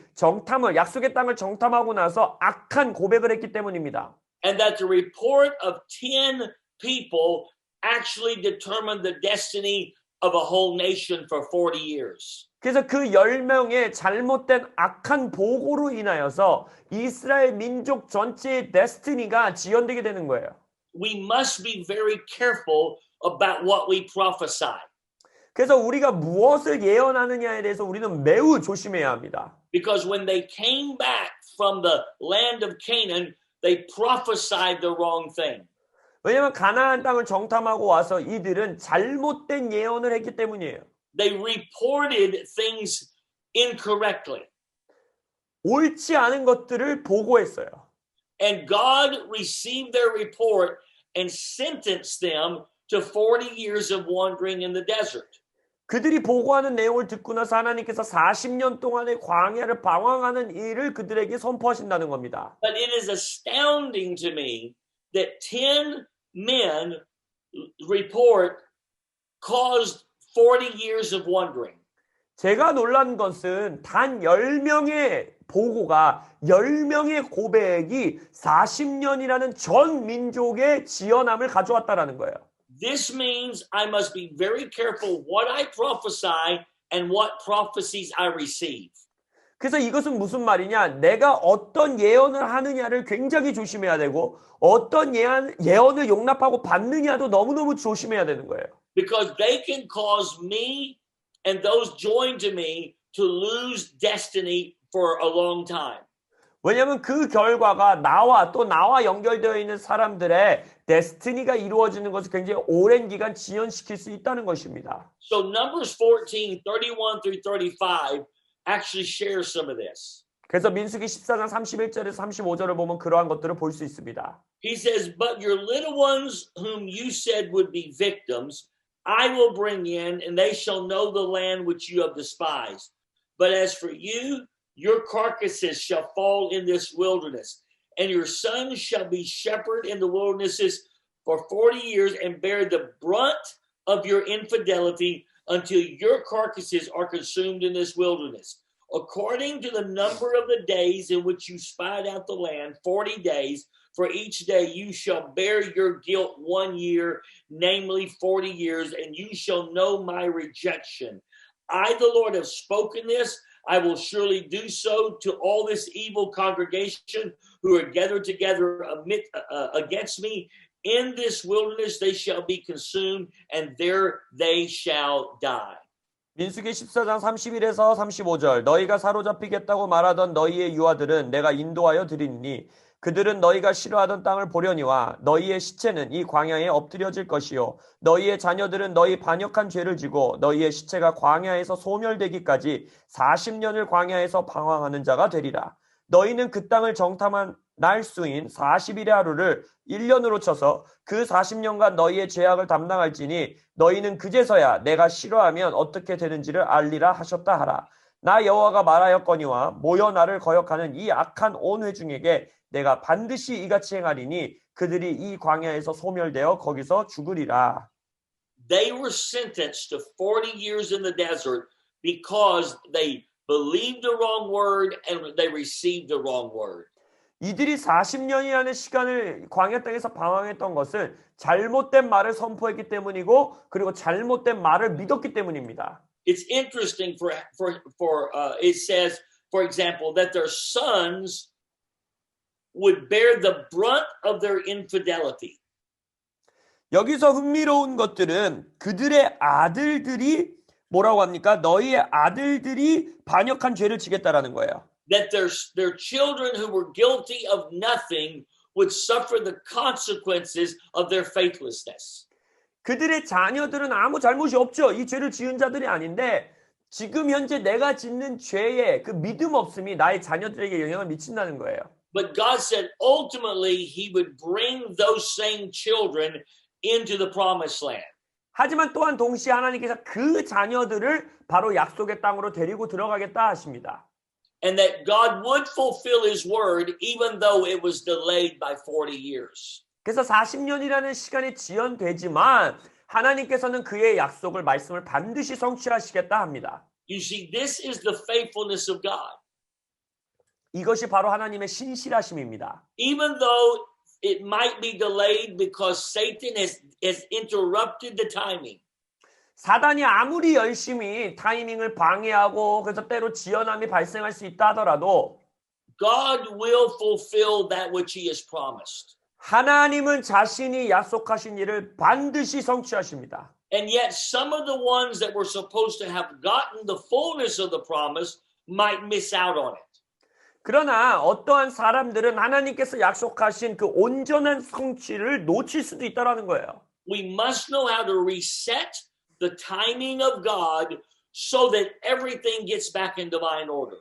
약속의 땅을 정탐하고 나서 악한 고백을 했기 때문입니다. And that the report of 10 people actually determined the destiny of a whole nation for 40 years. 그래서 그 10명의 잘못된 악한 보고로 인하여서 이스라엘 민족 전체의 데스티니가 지연되게 되는 거예요. We must be very careful about what we prophesy. 그래서 우리가 무엇을 예언하느냐에 대해서 우리는 매우 조심해야 합니다. Because when they came back from the land of Canaan, they prophesied the wrong thing. 왜냐하면 가나안 땅을 정탐하고 와서 이들은 잘못된 예언을 했기 때문이에요. They reported things incorrectly. 옳지 않은 것들을 보고했어요. And God received their report and sentenced them to 40 years of wandering in the desert. 그들이 보고하는 내용을 듣고 나서 하나님께서 40년 동안의 광야를 방황하는 일을 그들에게 선포하신다는 겁니다. But it is astounding to me that 10 men report caused 40 years of wandering. 제가 놀란 것은 단 10명의 보고가 10명의 고백이 40년이라는 전 민족의 지연함을 가져왔다라는 거예요. This means I must be very careful what I prophesy and what prophecies I receive. 그래서 이것은 무슨 말이냐? 내가 어떤 예언을 하느냐를 굉장히 조심해야 되고 어떤 예언을 용납하고 받느냐도 너무너무 조심해야 되는 거예요. Because they can cause me and those joined to me to lose destiny for a long time. 왜냐하면 그 결과가 나와 연결되어 있는 사람들의 데스티니가 이루어지는 것을 굉장히 오랜 기간 지연시킬 수 있다는 것입니다. So Numbers 14, 31 through 35 actually shares some of this. 그래서 민수기 14장 31절에서 35절을 보면 그러한 것들을 볼 수 있습니다. He says, but your little ones whom you said would be victims, I will bring in, and they shall know the land which you have despised. But as for you, your carcasses shall fall in this wilderness, and your sons shall be shepherd in the wildernesses for 40 years and bear the brunt of your infidelity until your carcasses are consumed in this wilderness. According to the number of the days in which you spied out the land, 40 days, for each day you shall bear your guilt 1 year, namely 40 years, and you shall know my rejection. I, the Lord, have spoken this. I will surely do so to all this evil congregation who are gathered together against me. In this wilderness they shall be consumed, and there they shall die. 민수기 14장 31에서 35절 너희가 사로잡히겠다고 말하던 너희의 유아들은 내가 인도하여 드리니 그들은 너희가 싫어하던 땅을 보려니와 너희의 시체는 이 광야에 엎드려질 것이요 너희의 자녀들은 너희 반역한 죄를 지고 너희의 시체가 광야에서 소멸되기까지 40년을 광야에서 방황하는 자가 되리라. 너희는 그 땅을 정탐한 날수인 40일의 하루를 1년으로 쳐서 그 40년간 너희의 죄악을 담당할지니 너희는 그제서야 내가 싫어하면 어떻게 되는지를 알리라 하셨다 하라. 나 여호와가 말하였거니와 모여 나를 거역하는 이 악한 온 회중에게 내가 반드시 이같이 행하리니 그들이 이 광야에서 소멸되어 거기서 죽으리라. They were sentenced to 40 years in the desert because they believed the wrong word and they received the wrong word. 이들이 40년이라는 시간을 광야 땅에서 방황했던 것은 잘못된 말을 선포했기 때문이고 그리고 잘못된 말을 믿었기 때문입니다. It's interesting it says, for example, that their sons would bear the brunt of their infidelity. 여기서 흥미로운 것들은 그들의 아들들이 뭐라고 합니까? 너희의 아들들이 반역한 죄를 지겠다라는 거예요. That their children who were guilty of nothing would suffer the consequences of their faithlessness. 그들의 자녀들은 아무 잘못이 없죠. 이 죄를 지은 자들이 아닌데 지금 현재 내가 짓는 죄의 그 믿음 없음이 나의 자녀들에게 영향을 미친다는 거예요. But God said ultimately he would bring those same children into the promised land. 하지만 또한 동시에 하나님께서 그 자녀들을 바로 약속의 땅으로 데리고 들어가겠다 하십니다. And that God would fulfill his word even though it was delayed by 40 years. 그래서 40년이라는 시간이 지연되지만 하나님께서는 그의 약속을 말씀을 반드시 성취하시겠다 합니다. You see, this is the faithfulness of God. 이것이 바로 하나님의 신실하심입니다. Even though it might be delayed because Satan has interrupted the timing. 사단이 아무리 열심히 타이밍을 방해하고 그래서 때로 지연함이 발생할 수 있다 하더라도 God will fulfill that which he has promised. 하나님은 자신이 약속하신 일을 반드시 성취하십니다. And yet some of the ones that were supposed to have gotten the fullness of the promise might miss out on it. 그러나 어떠한 사람들은 하나님께서 약속하신 그 온전한 성취를 놓칠 수도 있다는 거예요. We must know how to reset the timing of God so that everything gets back in divine order.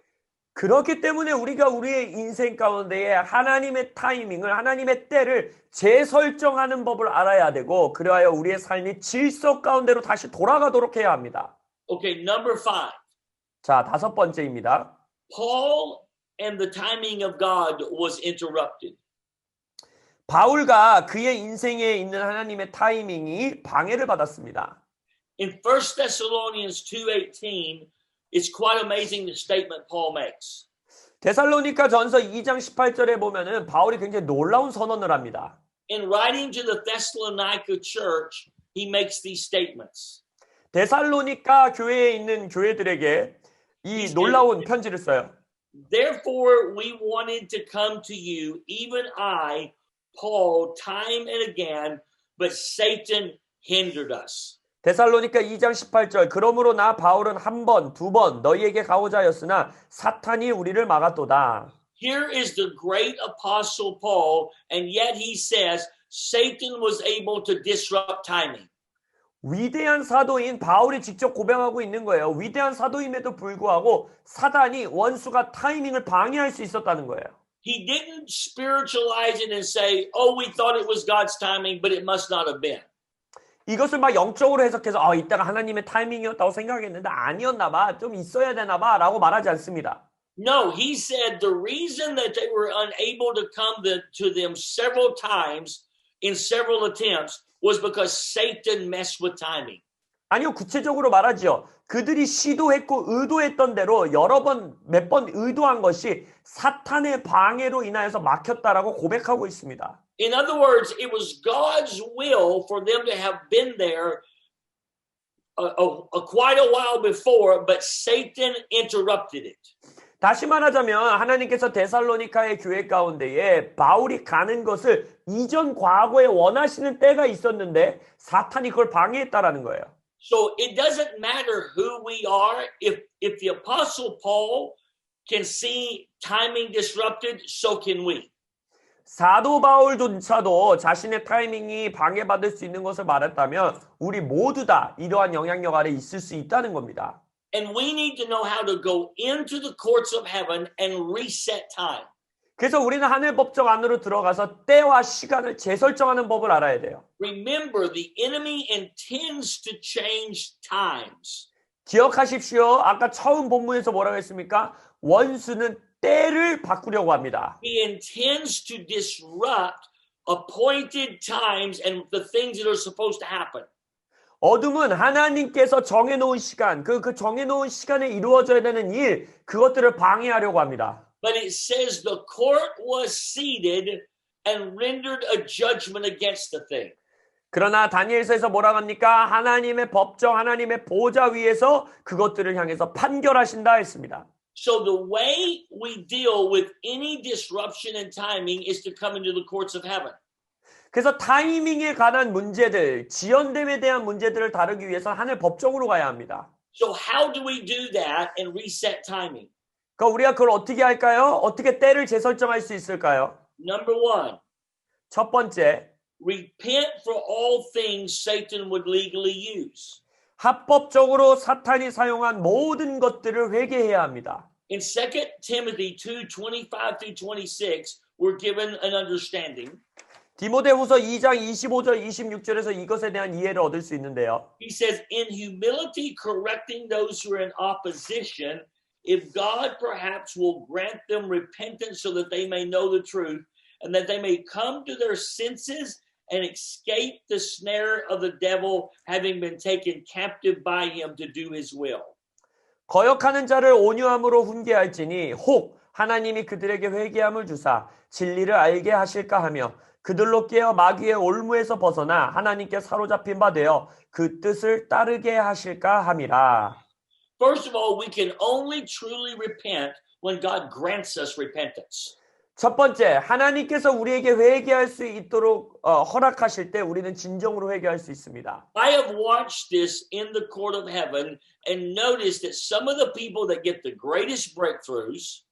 그렇기 때문에 우리가 우리의 인생 가운데에 하나님의 타이밍을, 하나님의 때를 재설정하는 법을 알아야 되고 그리하여 우리의 삶이 질서 가운데로 다시 돌아가도록 해야 합니다. Okay, number 5. 자, 5번째입니다. Paul and the timing of God was interrupted. 바울과 그의 인생에 있는 하나님의 타이밍이 방해를 받았습니다. In 1 Thessalonians 2:18, it's quite amazing the statement Paul makes. 데살로니가 전서 2장 18절에 보면은 바울이 굉장히 놀라운 선언을 합니다. In writing to the Thessalonica church, he makes these statements. 데살로니가 교회에 있는 교회들에게 이 놀라운 편지를 써요. Therefore, we wanted to come to you, even I, Paul, time and again, but Satan hindered us. 데살로니가 2장 18절 그러므로 나 바울은 한 번, 두 번 너희에게 가고자 하였으나 사탄이 우리를 막았도다. Here is the great apostle Paul, and yet he says Satan was able to disrupt timing. 위대한 사도인 바울이 직접 고백하고 있는 거예요. 위대한 사도임에도 불구하고 사단이 원수가 타이밍을 방해할 수 있었다는 거예요. He didn't spiritualize it and say, oh, we thought it was God's timing, but it must not have been. 이것을 막 영적으로 해석해서 이때가 하나님의 타이밍이었다고 생각했는데 아니었나 봐. 좀 있어야 되나 봐 라고 말하지 않습니다. No, he said the reason that they were unable to come to them several times in several attempts was because Satan messed with timing. 아니요, 구체적으로 말하죠. 그들이 시도했고 의도했던 대로 여러 번, 몇 번 의도한 것이 사탄의 방해로 인하여서 막혔다라고 고백하고 있습니다. In other words, it was God's will for them to have been there quite a while before, but Satan interrupted it. 다시 말하자면 하나님께서 데살로니카의 교회 가운데에 바울이 가는 것을 이전 과거에 원하시는 때가 있었는데 사탄이 그걸 방해했다라는 거예요. So it doesn't matter who we are. If the apostle Paul can see timing disrupted, so can we. 사도 바울조차도 자신의 타이밍이 방해받을 수 있는 것을 말했다면 우리 모두 다 이러한 영향력 아래 있을 수 있다는 겁니다. And we need to know how to go into the courts of heaven and reset time. 그래서 우리는 하늘 법정 안으로 들어가서 때와 시간을 재설정하는 법을 알아야 돼요. Remember, the enemy intends to change times. 기억하십시오. 아까 처음 본문에서 뭐라고 했습니까? 원수는 때를 바꾸려고 합니다. He intends to disrupt appointed times and the things that are supposed to happen. 어둠은 하나님께서 정해놓은 시간, 그 정해놓은 시간에 이루어져야 되는 일, 그것들을 방해하려고 합니다. But it says the court was seated and rendered a judgment against the thing. 그러나 다니엘서에서 뭐라고 합니까? 하나님의 법정, 하나님의 보좌 위에서 그것들을 향해서 판결하신다 했습니다. So the way we deal with any disruption in timing is to come into the courts of heaven. 그래서 타이밍에 관한 문제들, 지연됨에 대한 문제들을 다루기 위해서 하늘 법정으로 가야 합니다. So how do we do that and reset timing? 그러니까 우리가 그걸 어떻게 할까요? 어떻게 때를 재설정할 수 있을까요? Number one, 첫 번째, repent for all things Satan would legally use. 합법적으로 사탄이 사용한 모든 것들을 회개해야 합니다. In 2 Timothy 2:25 through 26, we're given an understanding. 디모데후서 2장 25절 26절에서 이것에 대한 이해를 얻을 수 있는데요. He says, in humility correcting those who are in opposition, if God perhaps will grant them repentance so that they may know the truth and that they may come to their senses and escape the snare of the devil, having been taken captive by him to do his will. 거역하는 자를 온유함으로 훈계할지니 혹 하나님이 그들에게 회개함을 주사 진리를 알게 하실까 하며 그들로 깨어 마귀의 올무에서 벗어나 하나님께 사로잡힌 바 되어 그 뜻을 따르게 하실까 함이라. First of all, we can only truly repent when God grants us repentance. 첫 번째, 하나님께서 우리에게 회개할 수 있도록 허락하실 때 우리는 진정으로 회개할 수 있습니다. I have watched this in the court of heaven and noticed that some of the people that get the greatest breakthroughs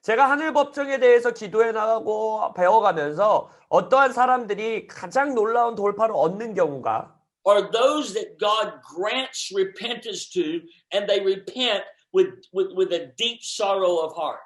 제가 하늘 법정에 대해서 기도해 나가고 배워가면서 어떠한 사람들이 가장 놀라운 돌파를 얻는 경우가 are those that God grants repentance to and they repent with a deep sorrow of heart.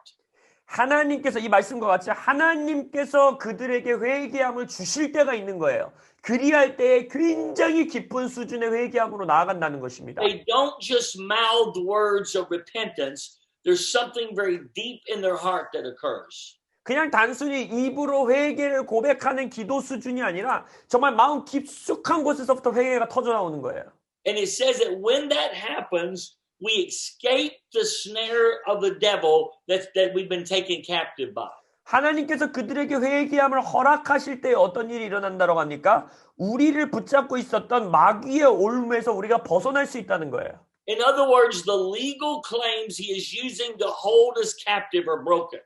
하나님께서 이 말씀과 같이 하나님께서 그들에게 회개함을 주실 때가 있는 거예요. 그리할 때에 굉장히 깊은 수준의 회개함으로 나아간다는 것입니다. They don't just mouth words of repentance. There's something very deep in their heart that occurs. 그냥 단순히 입으로 회개를 고백하는 기도 수준이 아니라 정말 마음 깊숙한 곳에서부터 회개가 터져 나오는 거예요. And it says that when that happens, we escape the snare of the devil that we've been taken captive by. 하나님께서 그들에게 회개함을 허락하실 때 어떤 일이 일어난다고 합니까? 우리를 붙잡고 있었던 마귀의 올무에서 우리가 벗어날 수 있다는 거예요. In other words, the legal claims he is using to hold us captive are broken.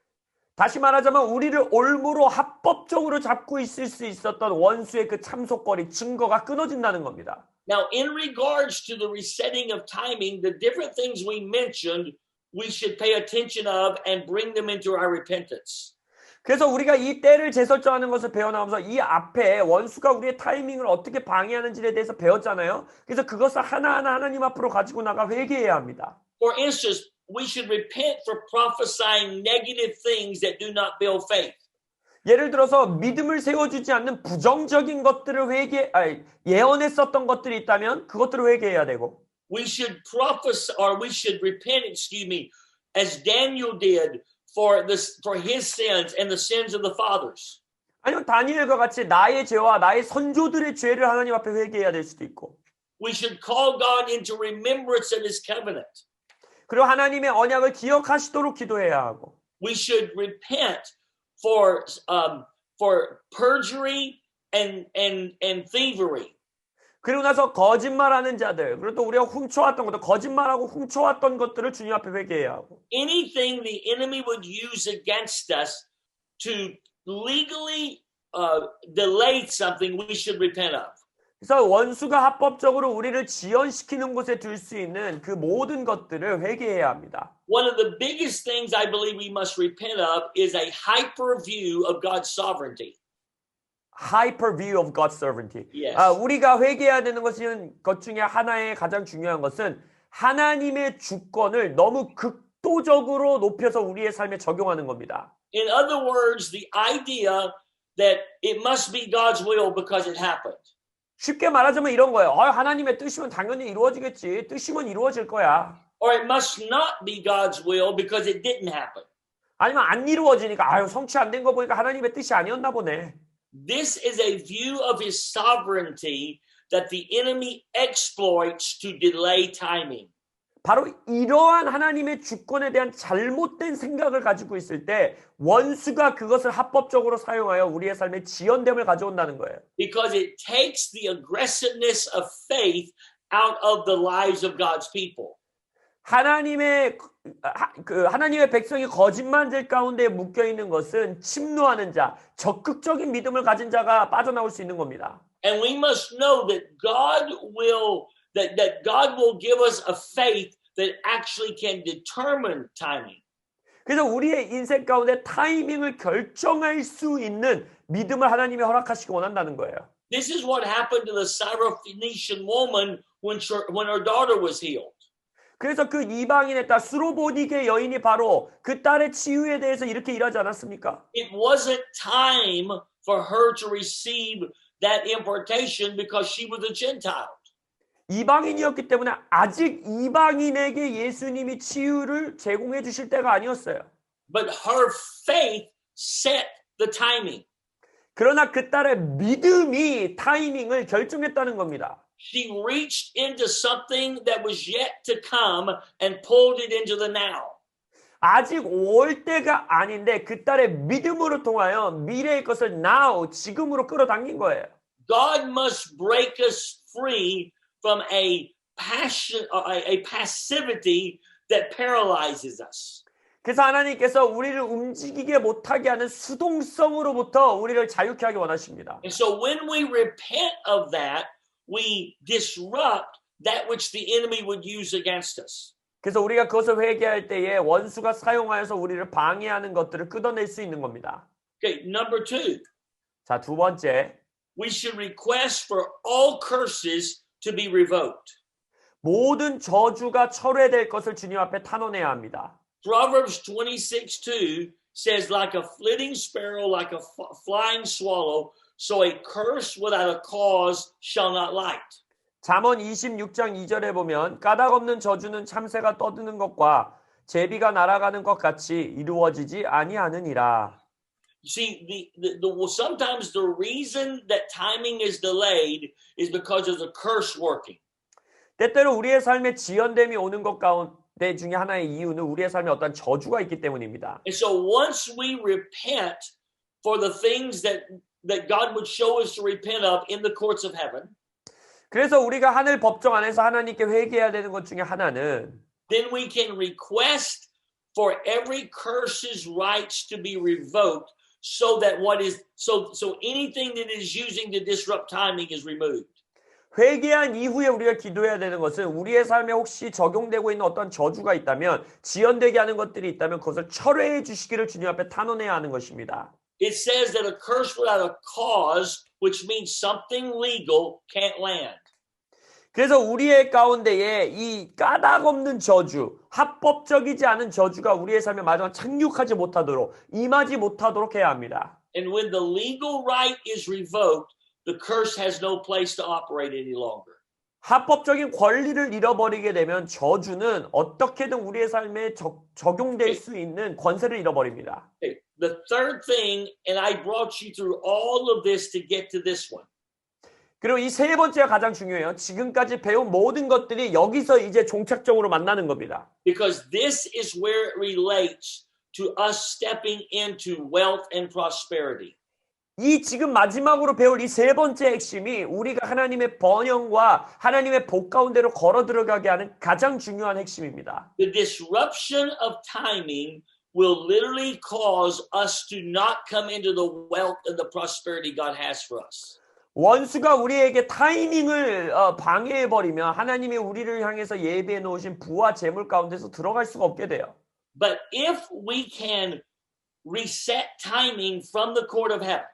다시 말하자면 우리를 올무로 합법적으로 잡고 있을 수 있었던 원수의 그 참속거리, 증거가 끊어진다는 겁니다. Now, in regards to the resetting of timing, the different things we mentioned, we should pay attention of and bring them into our repentance. 그래서 우리가 이 때를 재설정하는 것을 배워나오면서 이 앞에 원수가 우리의 타이밍을 어떻게 방해하는지에 대해서 배웠잖아요. 그래서 그것을 하나하나 하나님 앞으로 가지고 나가 회개해야 합니다. For instance, we should repent for prophesying negative things that do not build faith. 예를 들어서 믿음을 세워주지 않는 부정적인 것들을 예언했었던 것들이 있다면 그것들을 회개해야 되고 We should prophesy, or we should repent, as Daniel did for his sins and the sins of the fathers. 아니면 다니엘과 같이 나의 죄와 나의 선조들의 죄를 하나님 앞에 회개해야 될 수도 있고 We should call God into remembrance of his covenant. 그리고 하나님의 언약을 기억하시도록 기도해야 하고 We should repent for perjury and thievery. 그리고 나서 거짓말하는 자들 그리고 또 우리가 훔쳐왔던 것들 거짓말하고 훔쳐왔던 것들을 주님 앞에 회개해야 하고 Anything the enemy would use against us to legally delay something, we should repent of. 그래서 원수가 합법적으로 우리를 지연시키는 곳에 둘 수 있는 그 모든 것들을 회개해야 합니다. One of the biggest things I believe we must repent of is a hyper view of God's sovereignty. Hyper view of God's sovereignty. Yes. 우리가 회개해야 되는 것 중에 하나의 가장 중요한 것은 하나님의 주권을 너무 극도적으로 높여서 우리의 삶에 적용하는 겁니다. In other words, the idea that it must be God's will because it happened. 쉽게 말하자면 이런 거예요. 하나님의 뜻이면 당연히 이루어지겠지. 뜻이면 이루어질 거야. Or it must not be God's will because it didn't happen. 아니면 안 이루어지니까 성취 안 된 거 보니까 하나님의 뜻이 아니었나 보네. This is a view of his sovereignty that the enemy exploits to delay timing. 바로 이러한 하나님의 주권에 대한 잘못된 생각을 가지고 있을 때 원수가 그것을 합법적으로 사용하여 우리의 삶에 지연됨을 가져온다는 거예요. Because it takes the aggressiveness of faith out of the lives of God's people. 하나님의 백성이 거짓말들 가운데 묶여 있는 것은 침노하는 자, 적극적인 믿음을 가진 자가 빠져나올 수 있는 겁니다. And we must know that God will give us a faith that actually can determine timing. 그래서 우리의 인생 가운데 타이밍을 결정할 수 있는 믿음을 하나님이 허락하시기 원한다는 거예요. This is what happened to the Syrophoenician woman when her daughter was healed. 그래서 그 이방인의 딸 수로보니게 여인이 바로 그 딸의 치유에 대해서 이렇게 일하지 않았습니까? It wasn't time for her to receive that impartation because she was a Gentile. 이방인이었기 때문에 아직 이방인에게 예수님이 치유를 제공해 주실 때가 아니었어요. But her faith set the timing. 그러나 그 딸의 믿음이 타이밍을 결정했다는 겁니다. She reached into something that was yet to come and pulled it into the now. 아직 올 때가 아닌데 그 딸의 믿음으로 통하여 미래의 것을 now, 지금으로 끌어당긴 거예요. God must break us free from a passivity that paralyzes us. 그래서 하나님께서 우리를 움직이게 못하게 하는 수동성으로부터 우리를 자유케 하기 원하십니다. And so when we repent of that, we disrupt that which the enemy would use against us. 그래서 우리가 그것을 회개할 때에 원수가 사용하여서 우리를 방해하는 것들을 끊어낼 수 있는 겁니다. Okay, number 2. 자, 두 번째. We should request for all curses to be revoked. 모든 저주가 철회될 것을 주님 앞에 탄원해야 합니다. Proverbs 26:2 says, like a flitting sparrow, like a flying swallow, so a curse without a cause shall not light. 잠언 26장 2절에 보면 까닭 없는 저주는 참새가 떠드는 것과 제비가 날아가는 것 같이 이루어지지 아니하느니라. You see, sometimes the reason that timing is delayed is because of the curse working. 때때로 우리의 삶에 지연됨이 오는 것 가운데 중에 하나의 이유는 우리의 삶에 어떤 저주가 있기 때문입니다. And so once we repent for the things that God would show us to repent of in the courts of heaven, 그래서 우리가 하늘 법정 안에서 하나님께 회개해야 되는 것 중에 하나는 then we can request for every curse's rights to be revoked so that so anything that is using to disrupt timing is removed. 회개한 이후에 우리가 기도해야 되는 것은 우리의 삶에 혹시 적용되고 있는 어떤 저주가 있다면 지연되게 하는 것들이 있다면 그것을 철회해 주시기를 주님 앞에 탄원해야 하는 것입니다. It says that a curse without a cause, which means something legal, can't land. 그래서 우리의 가운데에 이 까닭 없는 저주, 합법적이지 않은 저주가 우리의 삶에 마지막 착륙하지 못하도록, 임하지 못하도록 해야 합니다. And when the legal right is revoked, the curse has no place to operate any longer. 합법적인 권리를 잃어버리게 되면 저주는 어떻게든 우리의 삶에 적용될 수 있는 권세를 잃어버립니다. Okay. The third thing, and I brought you through all of this to get to this one. 그리고 이 세 번째가 가장 중요해요. 지금까지 배운 모든 것들이 여기서 이제 종착적으로 만나는 겁니다. Because this is where it relates to us stepping into wealth and prosperity. 이 지금 마지막으로 배울 이 세 번째 핵심이 우리가 하나님의 번영과 하나님의 복 가운데로 걸어 들어가게 하는 가장 중요한 핵심입니다. The disruption of timing will literally cause us to not come into the wealth and the prosperity God has for us. 원수가 우리에게 타이밍을 방해해버리면 하나님이 우리를 향해서 예비해 놓으신 부와 재물 가운데서 들어갈 수가 없게 돼요. But if we can reset timing from the court of heaven,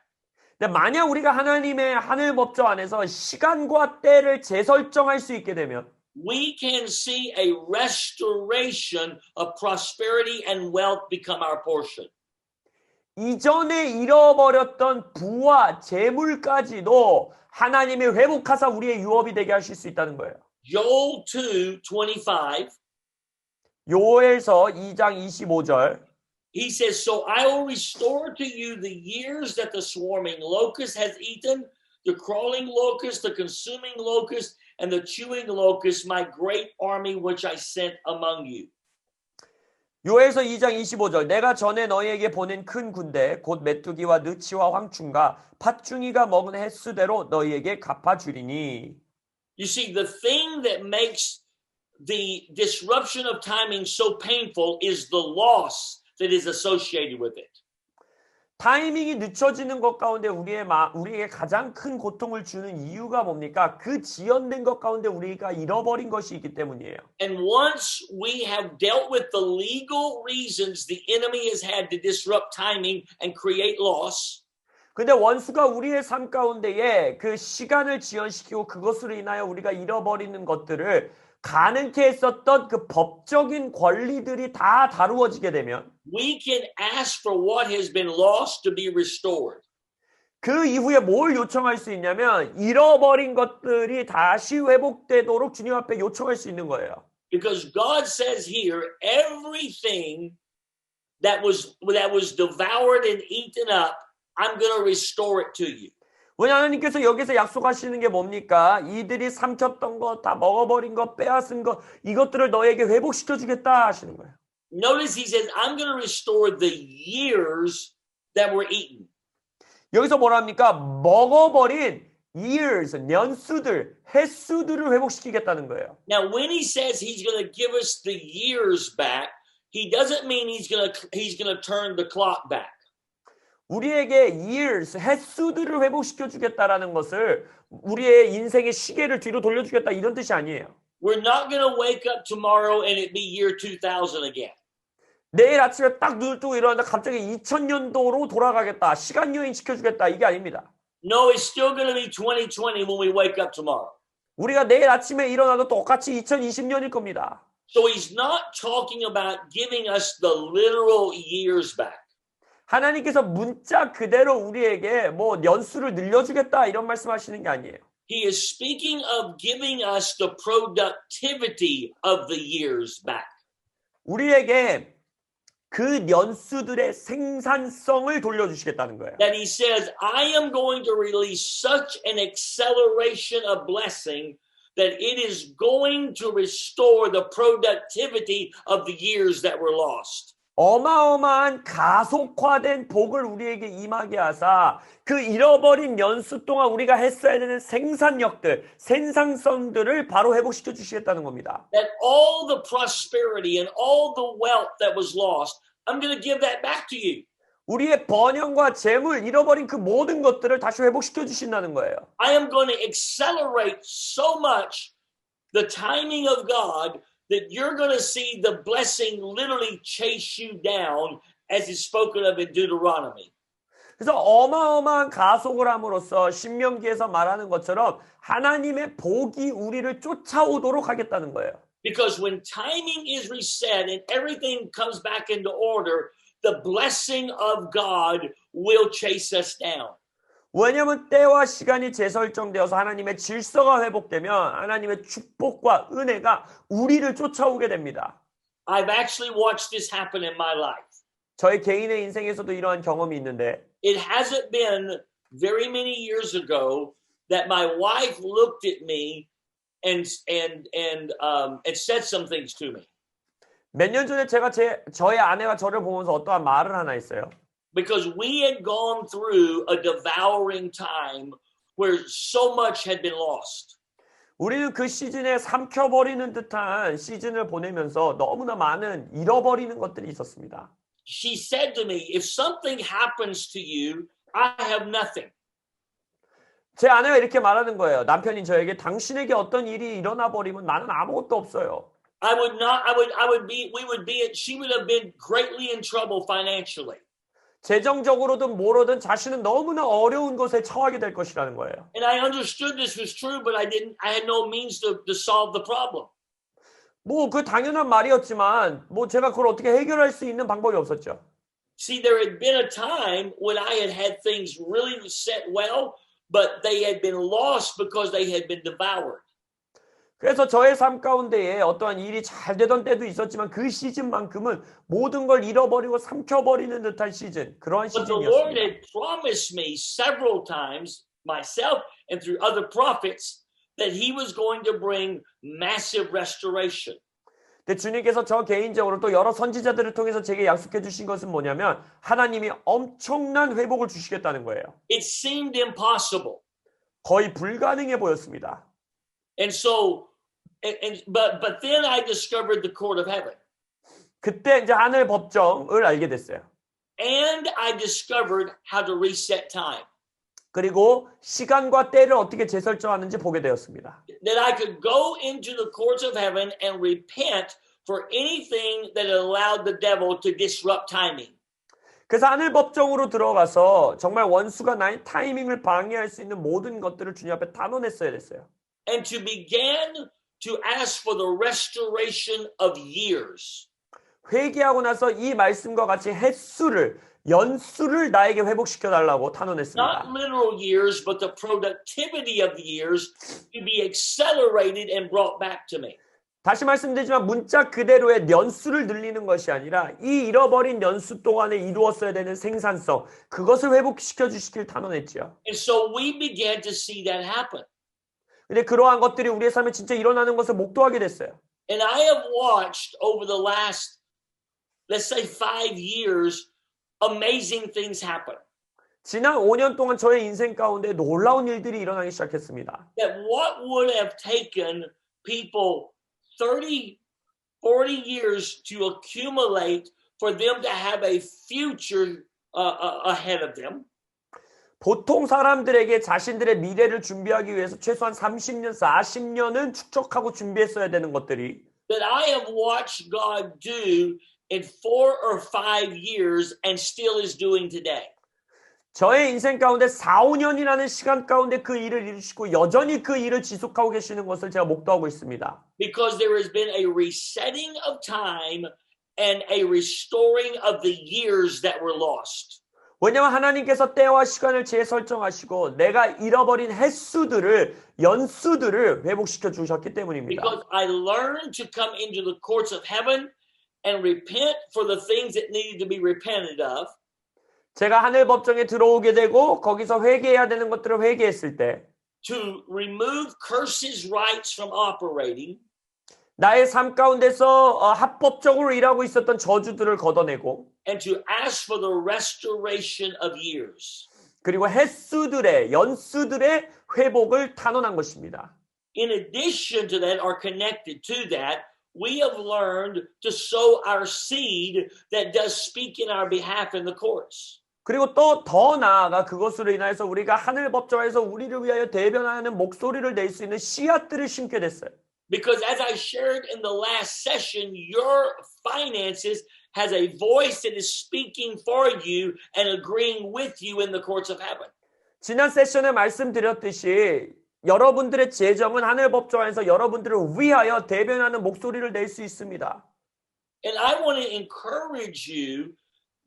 근데 만약 우리가 하나님의 하늘 법조 안에서 시간과 때를 재설정할 수 있게 되면 we can see a restoration of prosperity and wealth become our portion. 이전에 잃어버렸던 부와 재물까지도 하나님이 회복하사 우리의 유업이 되게 하실 수 있다는 거예요. Joel 2:25. 요엘서 2장 25절. He says, "So I will restore to you the years that the swarming locust has eaten, the crawling locust, the consuming locust, and the chewing locust, my great army which I sent among you." 요엘서 2장 25절. 내가 전에 너희에게 보낸 큰 군대 곧 메뚜기와 느치와 황충과 팥중이가 먹은 횟수대로 너희에게 갚아주리니. You see, the thing that makes the disruption of timing so painful is the loss that is associated with it. 타이밍이 늦춰지는 것 가운데 우리에게 가장 큰 고통을 주는 이유가 뭡니까? 그 지연된 것 가운데 우리가 잃어버린 것이 있기 때문이에요. And once we have dealt with the legal reasons the enemy has had to disrupt timing and create loss, 근데 원수가 우리의 삶 가운데에 그 시간을 지연시키고 그것으로 인하여 우리가 잃어버리는 것들을 가능케 했었던 그 법적인 권리들이 다 다루어지게 되면 we can ask for what has been lost to be restored. 그 이후에 뭘 요청할 수 있냐면 잃어버린 것들이 다시 회복되도록 주님 앞에 요청할 수 있는 거예요. Because God says here, everything that was devoured and eaten up, I'm going to restore it to you. 왜냐 하나님께서 여기서 약속하시는 게 뭡니까? 이들이 삼켰던 것, 다 먹어버린 것, 빼앗은 것, 이것들을 너에게 회복시켜 주겠다 하시는 거예요. Notice he says, I'm going to restore the years that were eaten. 여기서 뭐라 합니까? 먹어버린 years, 년수들, 횟수들을 회복시키겠다는 거예요. Now, when he says he's going to give us the years back, he doesn't mean he's going to turn the clock back. 우리에게 years, 횟수들을 회복시켜 주겠다라는 것을 우리의 인생의 시계를 뒤로 돌려주겠다 이런 뜻이 아니에요. We're not going to wake up tomorrow and it be year 2000 again. 내일 아침에 딱 눈을 뜨고 일어나는데 갑자기 2000년도로 돌아가겠다. 시간 여행 시켜주겠다. 이게 아닙니다. No, it's still going to be 2020 when we wake up tomorrow. 우리가 내일 아침에 일어나도 똑같이 2020년일 겁니다. So he's not talking about giving us the literal years back. 하나님께서 문자 그대로 우리에게 뭐 연수를 늘려주겠다 이런 말씀하시는 게 아니에요. He is speaking of giving us the productivity of the years back. 우리에게 그 연수들의 생산성을 돌려주시겠다는 거예요. That he says, I am going to release such an acceleration of blessing that it is going to restore the productivity of the years that were lost. 어마어마한 가속화된 복을 우리에게 임하게 하사 그 잃어버린 연수 동안 우리가 했어야 되는 생산력들, 생산성들을 바로 회복시켜 주시겠다는 겁니다. That all the prosperity and all the wealth that was lost, I'm going to give that back to you. 우리의 번영과 재물, 잃어버린 그 모든 것들을 다시 회복시켜 주신다는 거예요. I am going to accelerate so much the timing of God that you're going to see the blessing literally chase you down as is spoken of in Deuteronomy. 그래서 어마어마한 가속을 함으로써 신명기에서 말하는 것처럼 하나님의 복이 우리를 쫓아오도록 하겠다는 거예요. Because when timing is reset and everything comes back into order, the blessing of God will chase us down. 왜냐하면 때와 시간이 재설정되어서 하나님의 질서가 회복되면 하나님의 축복과 은혜가 우리를 쫓아오게 됩니다. I've actually watched this happen in my life. 저의 개인의 인생에서도 이러한 경험이 있는데 It hasn't been very many years ago that my wife looked at me and said some things to me. 몇 년 전에 저의 아내가 저를 보면서 어떠한 말을 하나 했어요. Because we had gone through a devouring time where so much had been lost. 우리는 그 시즌에 삼켜버리는 듯한 시즌을 보내면서 너무나 많은 잃어버리는 것들이 있었습니다. She said to me, if something happens to you, I have nothing. 제 아내가 이렇게 말하는 거예요. 남편이 저에게 당신에게 어떤 일이 일어나 버리면 나는 아무것도 없어요. she would have been greatly in trouble financially. 재정적으로든 뭐로든 자신은 너무나 어려운 것에 처하게 될 것이라는 거예요. And I understood this was true, but I had no means to solve the problem. 뭐 그 당연한 말이었지만 뭐 제가 그걸 어떻게 해결할 수 있는 방법이 없었죠. See, there had been a time when I had things really set well, but they had been lost because they had been devoured. 그래서 저의 삶 가운데에 어떠한 일이 잘 되던 때도 있었지만 그 시즌만큼은 모든 걸 잃어버리고 삼켜버리는 듯한 시즌, 그러한 But the Lord 시즌이었습니다. had promised me several times, myself and through other prophets, that He was going to bring massive restoration. 근데 주님께서 저 개인적으로 또 여러 선지자들을 통해서 제게 약속해 주신 것은 뭐냐면 하나님이 엄청난 회복을 주시겠다는 거예요. It seemed impossible. 거의 불가능해 보였습니다. And so, but then I discovered the court of heaven. 그때 이제 하늘 법정을 알게 됐어요. And I discovered how to reset time. 그리고 시간과 때를 어떻게 재설정하는지 보게 되었습니다. That I could go into the courts of heaven and repent for anything that allowed the devil to disrupt timing. 그래서 하늘 법정으로 들어가서 정말 원수가 나의 타이밍을 방해할 수 있는 모든 것들을 주님 앞에 단언했어야 됐어요. And to begin to ask for the restoration of years. 회개하고 나서 이 말씀과 같이 횟수를 연수를 나에게 회복시켜 달라고 Not 탄원했습니다. literal years, but the productivity of the years to be accelerated and brought back to me. 다시 말씀드리지만 문자 그대로의 연수를 늘리는 것이 아니라 이 잃어버린 연수 동안에 이루었어야 되는 생산성, 그것을 회복시켜 주시길 탄원했지요. And so we began to see that happen. 근데 그러한 것들이 우리의 삶에 진짜 일어나는 것을 목도하게 됐어요. And I have watched over the last, let's say 5 years, amazing things happen. 지난 5년 동안 저의 인생 가운데 놀라운 일들이 일어나기 시작했습니다. That what would have taken people 30, 40 years to accumulate for them to have a future ahead of them. 보통 사람들에게 자신들의 미래를 준비하기 위해서 최소한 30년, 40년은 축적하고 준비했어야 되는 것들이 That I have watched God do in 4 or 5 years and still is doing today. 저의 인생 가운데 4, 5년이라는 시간 가운데 그 일을 이루시고 여전히 그 일을 지속하고 계시는 것을 제가 목도하고 있습니다. Because there has been a resetting of time and a restoring of the years that were lost. 왜냐하면 하나님께서 때와 시간을 재설정하시고 내가 잃어버린 횟수들을 연수들을 회복시켜 주셨기 때문입니다. Because I learned to come into the courts of heaven and repent for the things that needed to be repented of. 제가 하늘 법정에 들어오게 되고 거기서 회개해야 되는 것들을 회개했을 때 To remove curses rights from operating. 나의 삶 가운데서 합법적으로 일하고 있었던 저주들을 걷어내고 And to ask for the restoration of years. 그리고 횟수들의 연수들의 회복을 탄원한 것입니다. In addition to that, or connected to that, we have learned to sow our seed that does speak in our behalf in the courts. 그리고 또 더 나아가 그것으로 인하여서 우리가 하늘 법정에서 우리를 위하여 대변하는 목소리를 낼 수 있는 씨앗들을 심게 됐어요. Because as I shared in the last session, your finances has a voice that is speaking for you and agreeing with you in the courts of heaven. 지난 세션에 말씀드렸듯이 여러분들의 재정은 하늘 법정에서 여러분들을 위하여 대변하는 목소리를 낼 수 있습니다. And I want to encourage you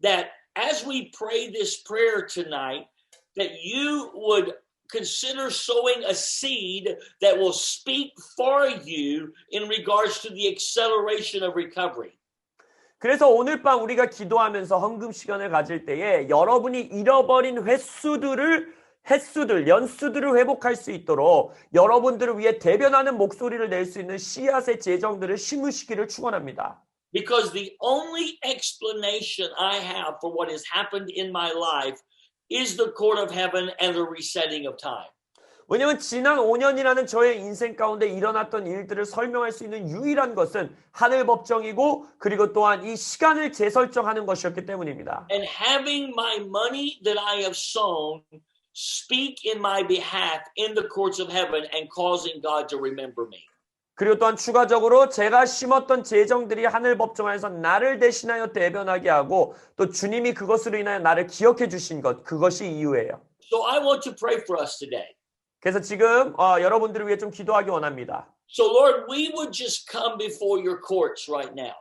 that as we pray this prayer tonight, that you would consider sowing a seed that will speak for you in regards to the acceleration of recovery. 그래서 오늘 밤 우리가 기도하면서 헌금 시간을 가질 때에 여러분이 잃어버린 연수들을 회복할 수 있도록 여러분들을 위해 대변하는 목소리를 낼 수 있는 씨앗의 재정들을 심으시기를 축원합니다. Because the only explanation I have for what has happened in my life is the court of heaven and the resetting of time. 왜냐하면 지난 5년이라는 저의 인생 가운데 일어났던 일들을 설명할 수 있는 유일한 것은 하늘 법정이고 그리고 또한 이 시간을 재설정하는 것이었기 때문입니다. And having my money that I have sown speak in my behalf in the courts of heaven and causing God to remember me. 그리고 또한 추가적으로 제가 심었던 재정들이 하늘 법정에서 나를 대신하여 대변하게 하고 또 주님이 그것으로 인하여 나를 기억해 주신 것, 그것이 이유예요. So I want to pray for us today. 그래서 지금 여러분들을 위해 좀 기도하기 원합니다. So Lord, we would just come before your courts right now.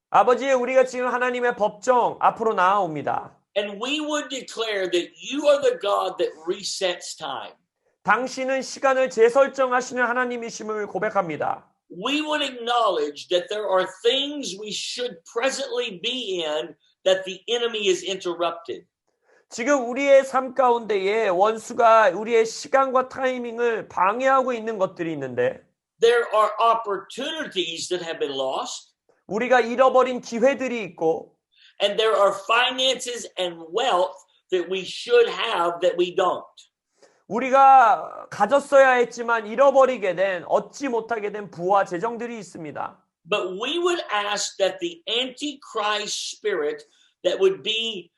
아버지, 우리가 지금 하나님의 법정 앞으로 나아옵니다. And we would declare that you are the God that resets time. 당신은 시간을 재설정하시는 하나님이심을 고백합니다. We would acknowledge that there are things we should presently be in that the enemy is interrupted. 지금 우리의 삶 가운데에 원수가 우리의 시간과 타이밍을 방해하고 있는 것들이 있는데 There are opportunities that have been lost. 우리가 잃어버린 기회들이 있고 And there are finances and wealth that we should have that we don't. 우리가 가졌어야 했지만 잃어버리게 된 얻지 못하게 된 부와 재정들이 있습니다. But we would ask that the Antichrist spirit that would be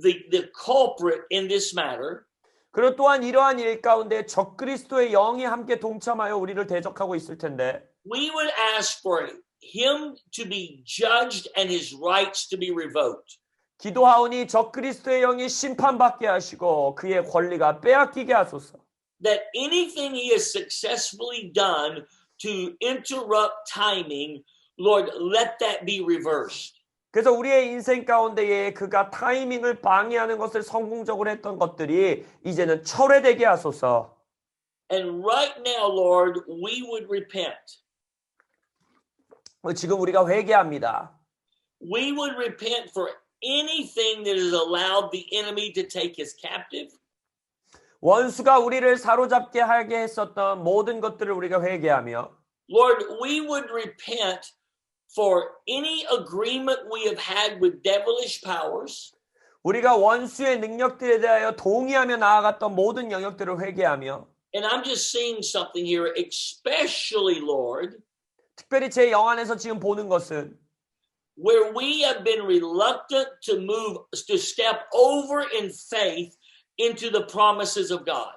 the culprit in this matter 그리고 또한 이러한 일 가운데 적그리스도의 영이 함께 동참하여 우리를 대적하고 있을 텐데 we would ask for him to be judged and his rights to be revoked. 기도하오니 적그리스도의 영이 심판받게 하시고 그의 권리가 빼앗기게 하소서. That anything he has successfully done to interrupt timing, Lord, let that be reversed. 그래서 우리의 인생 가운데에 그가 타이밍을 방해하는 것을 성공적으로 했던 것들이 이제는 철회되게 하소서. And right now, Lord, we would repent. 지금 우리가 회개합니다. We would repent for anything that has allowed the enemy to take his captive. 원수가 우리를 사로잡게 하게 했었던 모든 것들을 우리가 회개하며 Lord, we would repent for any agreement we have had with devilish powers. 우리가 원수의 능력들에 대하여 동의하며 나아갔던 모든 영역들을 회개하며 And I'm just seeing something here, especially, Lord, 특별히 제 영안에서 지금 보는 것은 where we have been reluctant to move, to step over in faith into the promises of God.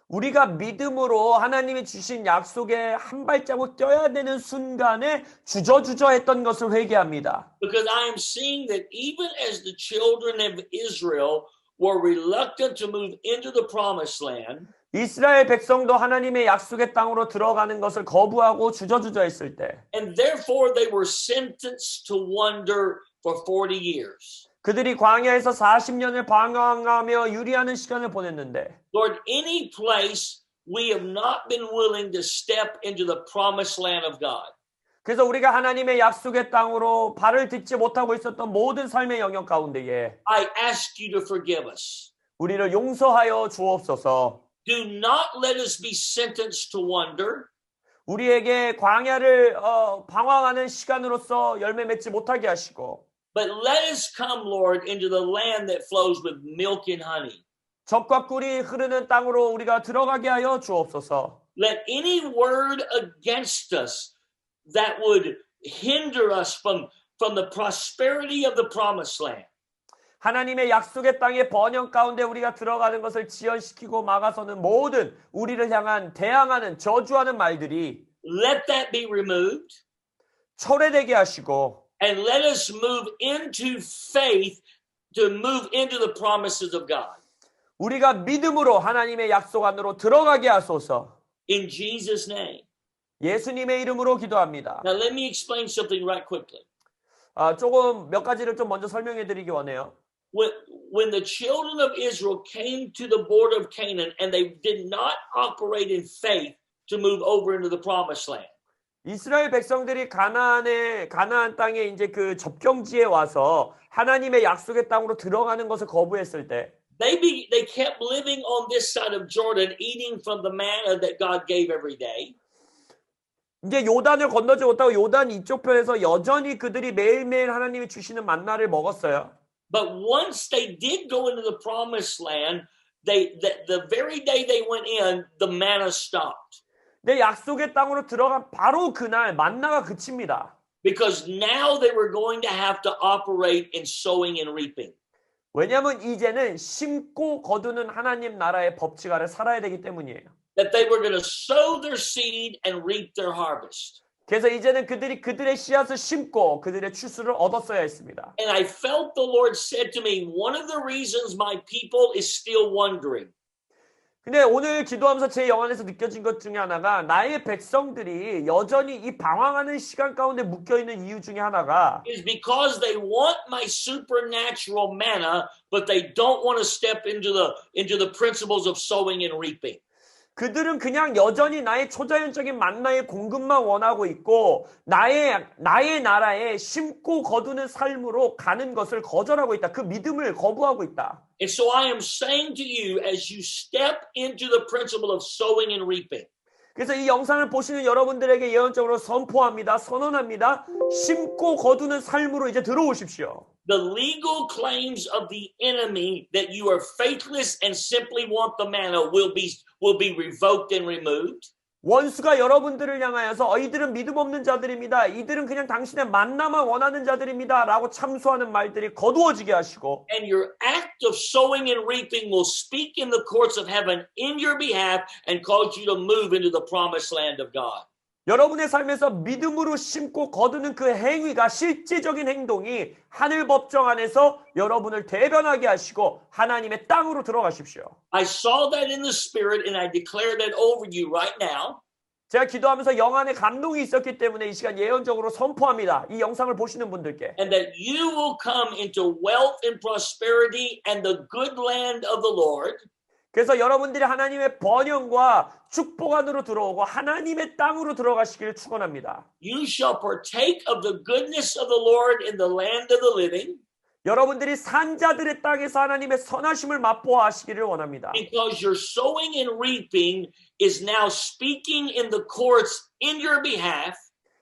우리가 믿음으로 하나님이 주신 약속에 한 발자국 뛰어야 되는 순간에 주저주저했던 것을 회개합니다. Because I am seeing that even as the children of Israel were reluctant to move into the promised land, 이스라엘 백성도 하나님의 약속의 땅으로 들어가는 것을 거부하고 주저주저했을 때 and therefore they were sentenced to wander for 40 years. 그들이 광야에서 40년을 방황하며 유리하는 시간을 보냈는데 Lord, any place we have not been willing to step into the promised land of God. 그래서 우리가 하나님의 약속의 땅으로 발을 딛지 못하고 있었던 모든 삶의 영역 가운데에 I ask you to forgive us. 우리를 용서하여 주옵소서. Do not let us be sentenced to wander. 우리에게 광야를 방황하는 시간으로서 열매 맺지 못하게 하시고 But let us come, Lord, into the land that flows with milk and honey. 젖과 꿀이 흐르는 땅으로 우리가 들어가게 하여 주옵소서. Let any word against us that would hinder us from the prosperity of the promised land. 하나님의 약속의 땅의 번영 가운데 우리가 들어가는 것을 지연시키고 막아서는 모든 우리를 향한 대항하는 저주하는 말들이 Let that be removed. 철회되게 하시고 And let us move into faith to move into the promises of God. 우리가 믿음으로 하나님의 약속 안으로 들어가게 하소서. In Jesus' name. 예수님의 이름으로 기도합니다. Now let me explain something right quickly. 조금 몇 가지를 좀 먼저 설명해 드리기 원해요. When the children of Israel came to the border of Canaan and they did not operate in faith to move over into the promised land. 이스라엘 백성들이 가나안 땅에 이제 그 접경지에 와서 하나님의 약속의 땅으로 들어가는 것을 거부했을 때 They kept living on this side of Jordan, eating from the manna that God gave every day. 이제 요단을 건너지 못하고 요단 이쪽 편에서 여전히 그들이 매일매일 하나님이 주시는 만나를 먹었어요. But once they did go into the promised land, the very day they went in, the manna stopped. 내 약속의 땅으로 들어간 바로 그날 만나가 그칩니다. Because now they were going to have to operate in sowing and reaping. 왜냐하면 이제는 심고 거두는 하나님 나라의 법칙 아래 살아야 되기 때문이에요. That they were going to sow their seed and reap their harvest. 그래서 이제는 그들이 그들의 씨앗을 심고 그들의 추수를 얻었어야 했습니다. And I felt the Lord said to me, one of the reasons my people is still wandering. 근데 오늘 기도하면서 제 영안에서 느껴진 것 중에 하나가 나의 백성들이 여전히 이 방황하는 시간 가운데 묶여있는 이유 중에 하나가 Is because they want my supernatural manna, but they don't want to step into the principles of sowing and reaping. 그들은 그냥 여전히 나의 초자연적인 만나의 공급만 원하고 있고 나의 나라에 심고 거두는 삶으로 가는 것을 거절하고 있다. 그 믿음을 거부하고 있다. And so I am saying to you, as you step into the principle of sowing and reaping, 그래서 이 영상을 보시는 여러분들에게 예언적으로 선포합니다. 선언합니다. 심고 거두는 삶으로 이제 들어오십시오. the legal claims of the enemy that you are faithless and simply want the manna will be revoked and removed. 원수가 여러분들을 향하여서 이들은 믿음 없는 자들입니다. 이들은 그냥 당신의 만나만 원하는 자들입니다. 라고 참소하는 말들이 거두어지게 하시고 And your act of sowing and reaping will speak in the courts of heaven in your behalf and cause you to move into the promised land of God. 여러분의 삶에서 믿음으로 심고 거두는 그 행위가 실제적인 행동이 하늘 법정 안에서 여러분을 대변하게 하시고 하나님의 땅으로 들어가십시오. I saw that in the spirit and I declare that over you right now. 제가 기도하면서 영안에 감동이 있었기 때문에 이 시간 예언적으로 선포합니다. 이 영상을 보시는 분들께. And that you will come into wealth and prosperity and the good land of the Lord. 그래서 여러분들이 하나님의 번영과 축복 안으로 들어오고 하나님의 땅으로 들어가시기를 축원합니다. You shall partake of the goodness of the Lord in the land of the living. 여러분들이 산자들의 땅에서 하나님의 선하심을 맛보아 하시기를 원합니다. Because your sowing and reaping is now speaking in the courts in your behalf.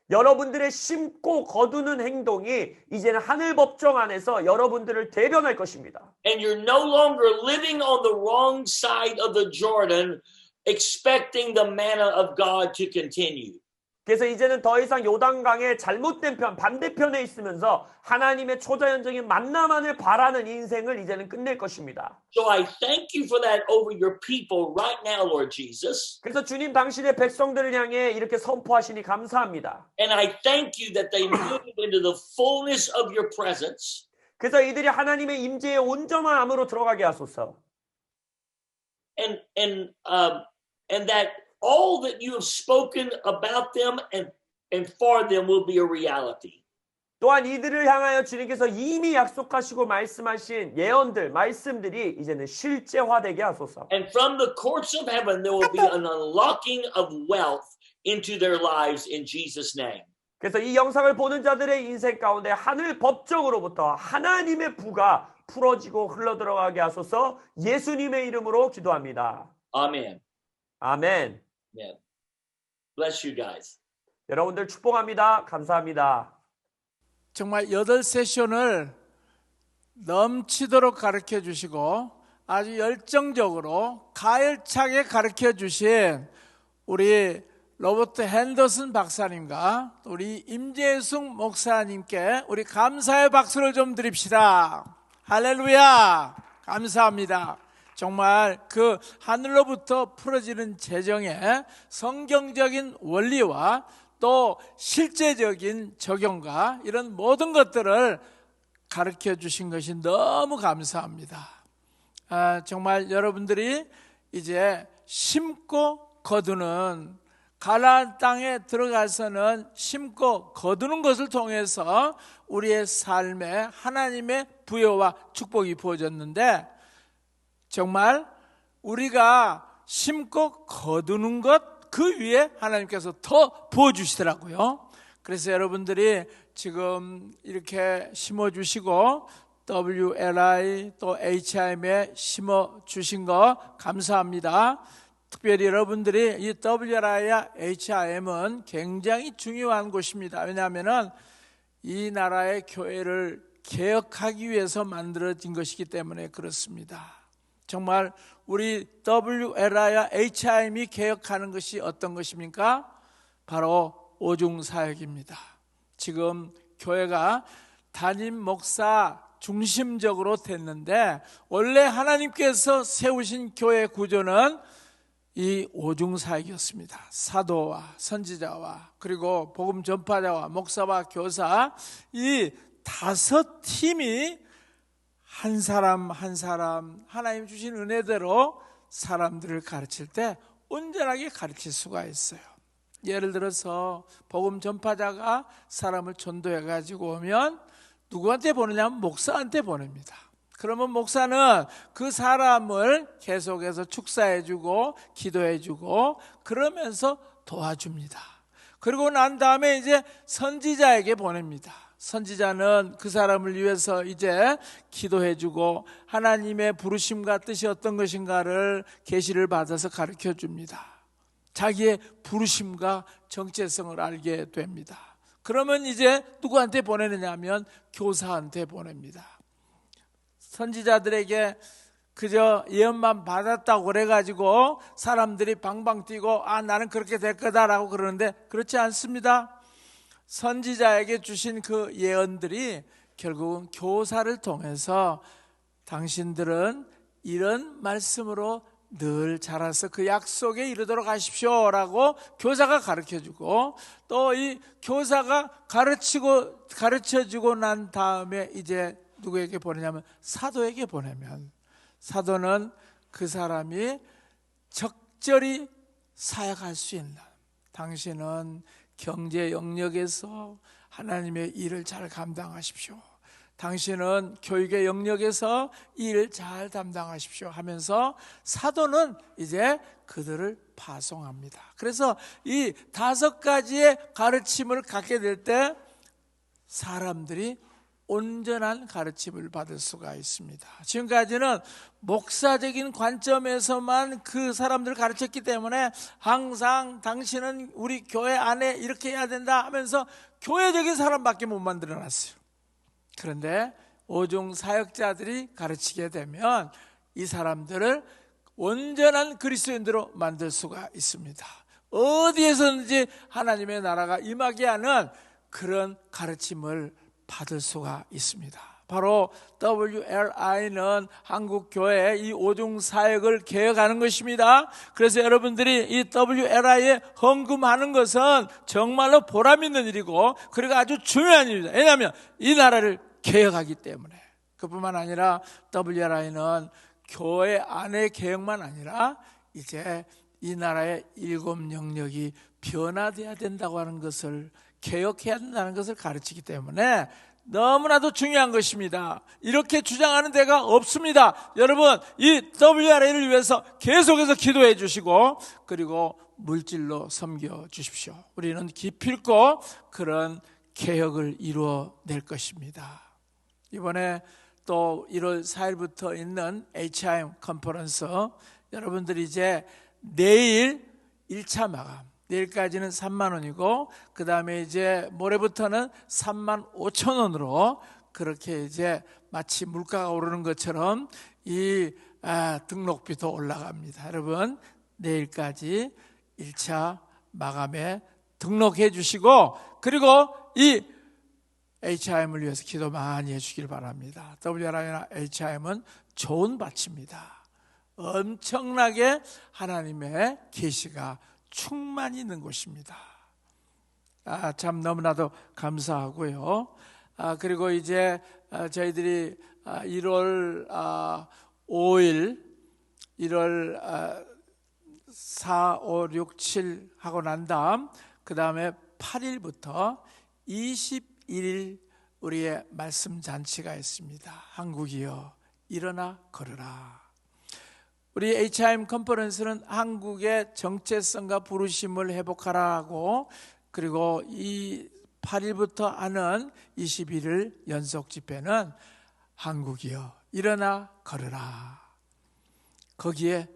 여러분들의 심고 거두는 행동이 이제는 하늘 법정 안에서 여러분들을 대변할 것입니다. And you're no longer living on the wrong side of the Jordan, expecting the manna of God to continue. 그래서 이제는 더 이상 요단강의 잘못된 편, 반대편에 있으면서 하나님의 초자연적인 만나만을 바라는 인생을 이제는 끝낼 것입니다. So I thank you for that over your people right now, Lord Jesus. 그래서 주님 당신의 백성들을 향해 이렇게 선포하시니 감사합니다. And I thank you that they move into the fullness of your presence. 그래서 이들이 하나님의 임재의 온전함으로 들어가게 하소서. And that all that you have spoken about them and for them will be a reality. 또한 이들을 향하여 주님께서 이미 약속하시고 말씀하신 예언들, 말씀들이 이제는 실제화되게 하소서. And from the courts of heaven there will be an unlocking of wealth into their lives in Jesus' name. 그래서 이 영상을 보는 자들의 인생 가운데 하늘 법정으로부터 하나님의 부가 풀어지고 흘러들어가게 하소서. 예수님의 이름으로 기도합니다. Amen. 아멘. Amen. Bless you guys. 여러분들 축복합니다. 감사합니다. 정말 8세션을 넘치도록 가르쳐 주시고 아주 열정적으로 가열차게 가르쳐 주신 우리 로버트 핸더슨 박사님과 우리 임재숙 목사님께 우리 감사의 박수를 좀 드립시다. 할렐루야. 감사합니다. 정말 그 하늘로부터 풀어지는 재정의 성경적인 원리와 또 실제적인 적용과 이런 모든 것들을 가르쳐 주신 것이 너무 감사합니다. 정말 여러분들이 이제 심고 거두는 가나안 땅에 들어가서는 심고 거두는 것을 통해서 우리의 삶에 하나님의 부여와 축복이 부어졌는데 정말 우리가 심고 거두는 것 그 위에 하나님께서 더 부어주시더라고요. 그래서 여러분들이 지금 이렇게 심어주시고 WLI 또 HIM에 심어주신 거 감사합니다. 특별히 여러분들이 이 WLI와 HIM은 굉장히 중요한 곳입니다. 왜냐하면 이 나라의 교회를 개혁하기 위해서 만들어진 것이기 때문에 그렇습니다. 정말 우리 WLI와 HIM이 개혁하는 것이 어떤 것입니까? 바로 오중사역입니다. 지금 교회가 담임 목사 중심적으로 됐는데 원래 하나님께서 세우신 교회 구조는 이 오중사역이었습니다. 사도와 선지자와 그리고 복음 전파자와 목사와 교사, 이 5팀이 한 사람 한 사람 하나님 주신 은혜대로 사람들을 가르칠 때 온전하게 가르칠 수가 있어요. 예를 들어서 복음 전파자가 사람을 전도해 가지고 오면 누구한테 보내냐면 목사한테 보냅니다. 그러면 목사는 그 사람을 계속해서 축사해주고 기도해주고 그러면서 도와줍니다. 그리고 난 다음에 이제 선지자에게 보냅니다. 선지자는 그 사람을 위해서 이제 기도해주고 하나님의 부르심과 뜻이 어떤 것인가를 계시를 받아서 가르쳐줍니다. 자기의 부르심과 정체성을 알게 됩니다. 그러면 이제 누구한테 보내느냐 하면 교사한테 보냅니다. 선지자들에게 그저 예언만 받았다고 그래가지고 사람들이 방방 뛰고 나는 그렇게 될 거다라고 그러는데 그렇지 않습니다. 선지자에게 주신 그 예언들이 결국은 교사를 통해서 당신들은 이런 말씀으로 늘 자라서 그 약속에 이르도록 하십시오라고 교사가 가르쳐주고, 또 이 교사가 가르쳐주고 난 다음에 이제 누구에게 보내냐면 사도에게 보내면, 사도는 그 사람이 적절히 사역할 수 있는, 당신은 경제 영역에서 하나님의 일을 잘 감당하십시오, 당신은 교육의 영역에서 일을 잘 담당하십시오 하면서 사도는 이제 그들을 파송합니다. 그래서 이 5가지의 가르침을 갖게 될 때 사람들이 온전한 가르침을 받을 수가 있습니다. 지금까지는 목사적인 관점에서만 그 사람들을 가르쳤기 때문에 항상 당신은 우리 교회 안에 이렇게 해야 된다 하면서 교회적인 사람밖에 못 만들어놨어요. 그런데 오중 사역자들이 가르치게 되면 이 사람들을 온전한 그리스도인으로 만들 수가 있습니다. 어디에서든지 하나님의 나라가 임하게 하는 그런 가르침을 받을 수가 있습니다. 바로 WLI는 한국교회 이 오중 사역을 개혁하는 것입니다. 그래서 여러분들이 이 WLI에 헌금하는 것은 정말로 보람 있는 일이고, 그리고 아주 중요한 일입니다. 왜냐하면 이 나라를 개혁하기 때문에. 그뿐만 아니라 WLI는 교회 안의 개혁만 아니라 이제 이 나라의 7 영역이 변화되어야 된다고 하는 것을, 개혁해야 된다는 것을 가르치기 때문에 너무나도 중요한 것입니다. 이렇게 주장하는 데가 없습니다. 여러분, 이 WRA를 위해서 계속해서 기도해 주시고, 그리고 물질로 섬겨 주십시오. 우리는 기필코 그런 개혁을 이루어낼 것입니다. 이번에 또 1월 4일부터 있는 HIM 컨퍼런스, 여러분들이 이제 내일 1차 마감, 내일까지는 3만 원이고 그 다음에 이제 모레부터는 3만 5천 원으로, 그렇게 이제 마치 물가가 오르는 것처럼 이 등록비도 올라갑니다. 여러분, 내일까지 1차 마감에 등록해 주시고, 그리고 이 HIM을 위해서 기도 많이 해주길 바랍니다. WRI나 HIM은 좋은 밭입니다. 엄청나게 하나님의 계시가 충만히 있는 곳입니다. 참 너무나도 감사하고요. 그리고 이제 저희들이 1월 5일, 1월 4, 5, 6, 7 하고 난 다음 그 다음에 8일부터 21일 우리의 말씀 잔치가 있습니다. 한국이여 일어나 걸으라. 우리 HIM 컨퍼런스는 한국의 정체성과 부르심을 회복하라고, 그리고 이 8일부터 하는 21일 연속 집회는 한국이여 일어나 걸으라. 거기에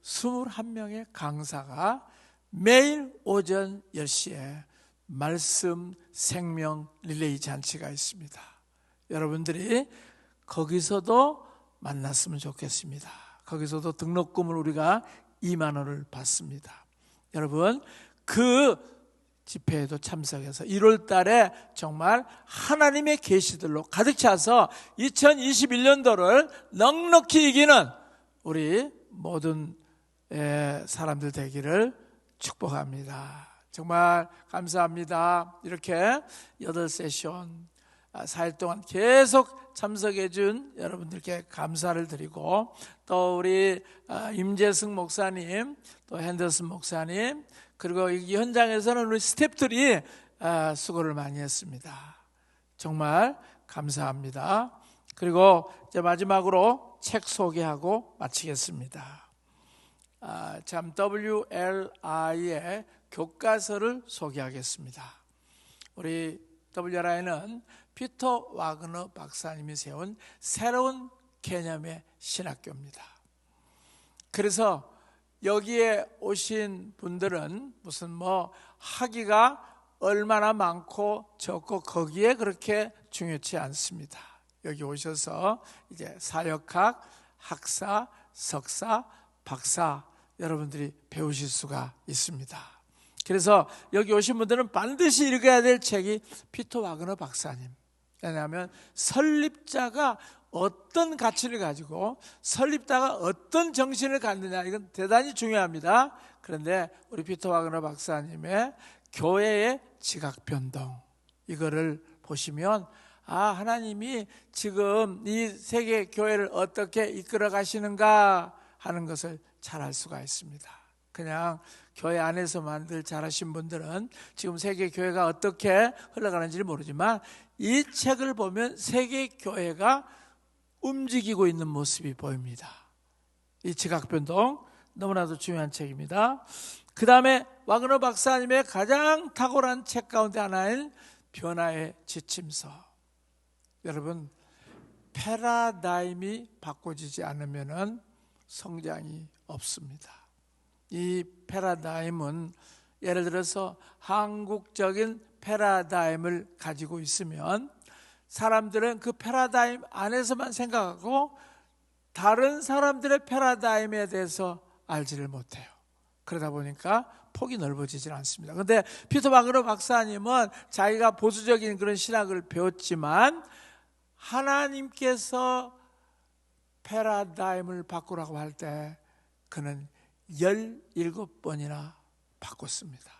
21명의 강사가 매일 오전 10시에 말씀 생명 릴레이 잔치가 있습니다. 여러분들이 거기서도 만났으면 좋겠습니다. 거기서도 등록금을 우리가 2만 원을 받습니다. 여러분, 그 집회에도 참석해서 1월 달에 정말 하나님의 계시들로 가득 차서 2021년도를 넉넉히 이기는 우리 모든 사람들 되기를 축복합니다. 정말 감사합니다. 이렇게 8세션 4일 동안 계속 참석해 준 여러분들께 감사를 드리고, 또 우리 임재승 목사님, 또 핸더슨 목사님, 그리고 이 현장에서는 우리 스태프들이 수고를 많이 했습니다. 정말 감사합니다. 그리고 이제 마지막으로 책 소개하고 마치겠습니다. 참 WLI의 교과서를 소개하겠습니다. 우리 WLI는 피터 와그너 박사님이 세운 새로운 개념의 신학교입니다. 그래서 여기에 오신 분들은 무슨 학위가 얼마나 많고 적고 거기에 그렇게 중요치 않습니다. 여기 오셔서 이제 사역학, 학사, 석사, 박사 여러분들이 배우실 수가 있습니다. 그래서 여기 오신 분들은 반드시 읽어야 될 책이 피터 와그너 박사님. 왜냐하면 설립자가 어떤 가치를 가지고 설립자가 어떤 정신을 갖느냐, 이건 대단히 중요합니다. 그런데 우리 피터 와그너 박사님의 교회의 지각변동, 이거를 보시면 하나님이 지금 이 세계 교회를 어떻게 이끌어 가시는가 하는 것을 잘 알 수가 있습니다. 그냥 교회 안에서만 늘 잘하신 분들은 지금 세계 교회가 어떻게 흘러가는지를 모르지만 이 책을 보면 세계 교회가 움직이고 있는 모습이 보입니다. 이 지각변동 너무나도 중요한 책입니다. 그 다음에 와그너 박사님의 가장 탁월한 책 가운데 하나인 변화의 지침서. 여러분, 패러다임이 바꿔지지 않으면 성장이 없습니다. 이 패러다임은 예를 들어서 한국적인 패러다임을 가지고 있으면 사람들은 그 패러다임 안에서만 생각하고 다른 사람들의 패러다임에 대해서 알지를 못해요. 그러다 보니까 폭이 넓어지질 않습니다. 그런데 피터 와그너 박사님은 자기가 보수적인 그런 신학을 배웠지만 하나님께서 패러다임을 바꾸라고 할 때 그는 17번이나 바꿨습니다.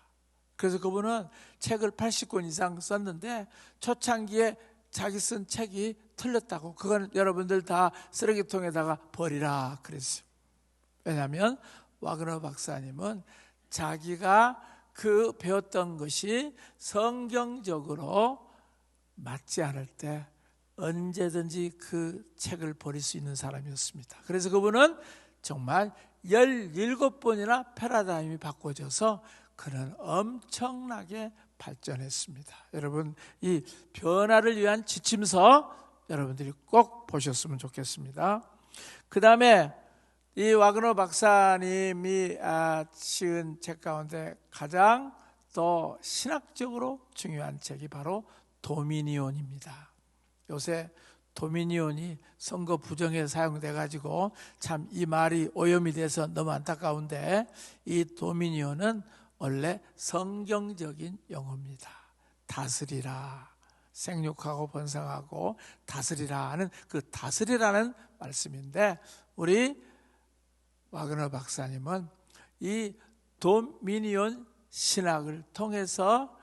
그래서 그분은 책을 80권 이상 썼는데 초창기에 자기 쓴 책이 틀렸다고, 그건 여러분들 다 쓰레기통에다가 버리라 그랬어요. 왜냐하면 와그너 박사님은 자기가 그 배웠던 것이 성경적으로 맞지 않을 때 언제든지 그 책을 버릴 수 있는 사람이었습니다. 그래서 그분은 정말 17번이나 패러다임이 바꿔져서 그는 엄청나게 발전했습니다. 여러분, 이 변화를 위한 지침서 여러분들이 꼭 보셨으면 좋겠습니다. 그 다음에 이 와그너 박사님이 지은 책 가운데 가장 또 신학적으로 중요한 책이 바로 도미니온입니다. 요새 도미니온이 선거 부정에 사용돼 가지고 참 이 말이 오염이 돼서 너무 안타까운데, 이 도미니온은 원래 성경적인 용어입니다. 다스리라, 생육하고 번성하고 다스리라 하는 그 다스리라는 말씀인데, 우리 와그너 박사님은 이 도미니온 신학을 통해서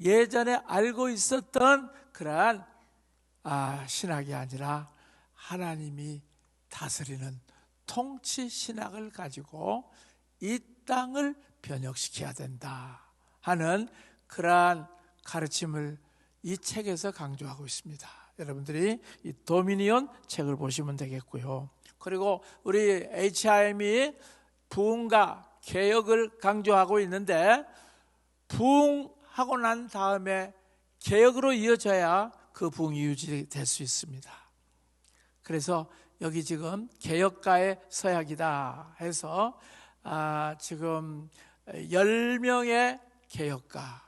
예전에 알고 있었던 그러한 신학이 아니라 하나님이 다스리는 통치 신학을 가지고 이 땅을 변혁시켜야 된다 하는 그러한 가르침을 이 책에서 강조하고 있습니다. 여러분들이 이 도미니온 책을 보시면 되겠고요. 그리고 우리 HIM이 부흥과 개혁을 강조하고 있는데, 부흥하고 난 다음에 개혁으로 이어져야 그 부흥이 유지될 수 있습니다. 그래서 여기 지금 개혁가의 서약이다 해서 지금 10명의 개혁가,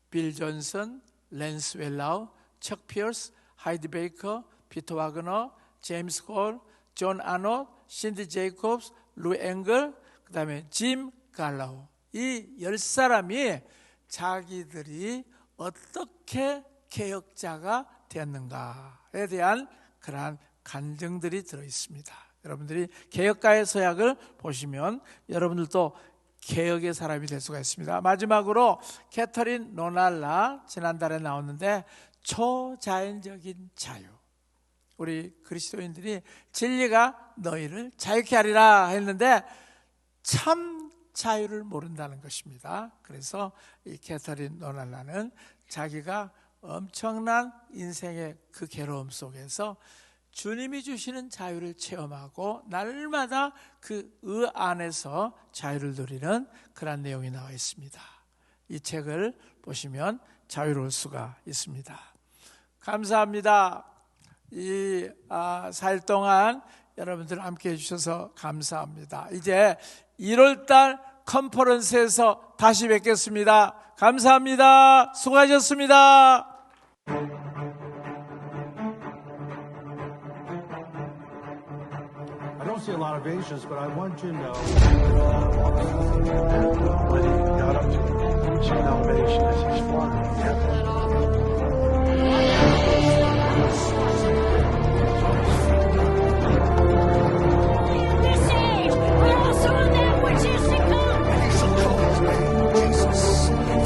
빌 존슨, 랜스 웰라우, 척 피어스, 하이드 베이커, 피터 와그너, 제임스 콜, 존 아노트, 신디 제이콥스, 루 앵글, 그 다음에 짐 갈라우, 이 10사람이 자기들이 어떻게 개혁자가 되었는가에 대한 그러한 간증들이 들어 있습니다. 여러분들이 개혁가의 서약을 보시면 여러분들도 개혁의 사람이 될 수가 있습니다. 마지막으로 캐터린 노날라 지난달에 나왔는데 초자연적인 자유. 우리 그리스도인들이 진리가 너희를 자유케 하리라 했는데 참 자유를 모른다는 것입니다. 그래서 이 캐터린 노날라는 자기가 엄청난 인생의 그 괴로움 속에서 주님이 주시는 자유를 체험하고 날마다 그 안에서 자유를 누리는 그런 내용이 나와 있습니다. 이 책을 보시면 자유로울 수가 있습니다. 감사합니다. 이 4일 동안 여러분들 함께 해주셔서 감사합니다. 이제 1월달 컨퍼런스에서 다시 뵙겠습니다. 감사합니다. 수고하셨습니다. I don't see a lot of Asians, but I want you to know when he got up to reaching an elevation as he's flying. In this age, we're also on that which is to come. He shall call his name Jesus.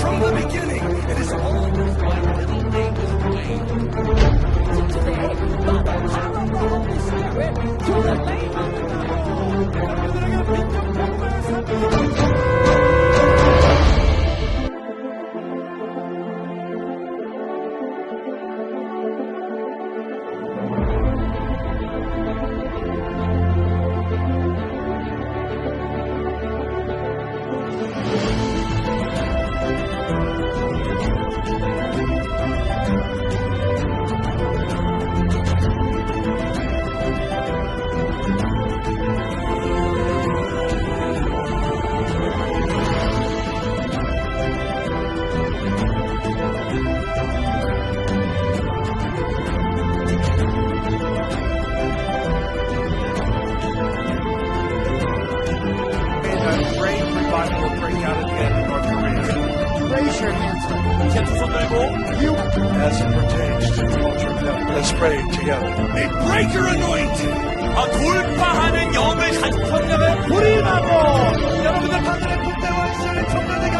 From the beginning, it is always my little name is Wayne. Today, by the power of the Holy Spirit, to the name of the Lord. 여러분들에게 민족 평화를 선포합니다. Great revival will break out again in North Korea. Raise your hands up. 이제 두 손 들고 As it pertains to the altar of heaven. Let's pray together. A breaker anointing. 돌파하는 영을 성령을 우리하고 여러분들 하늘의 군대와 이스라엘 총대가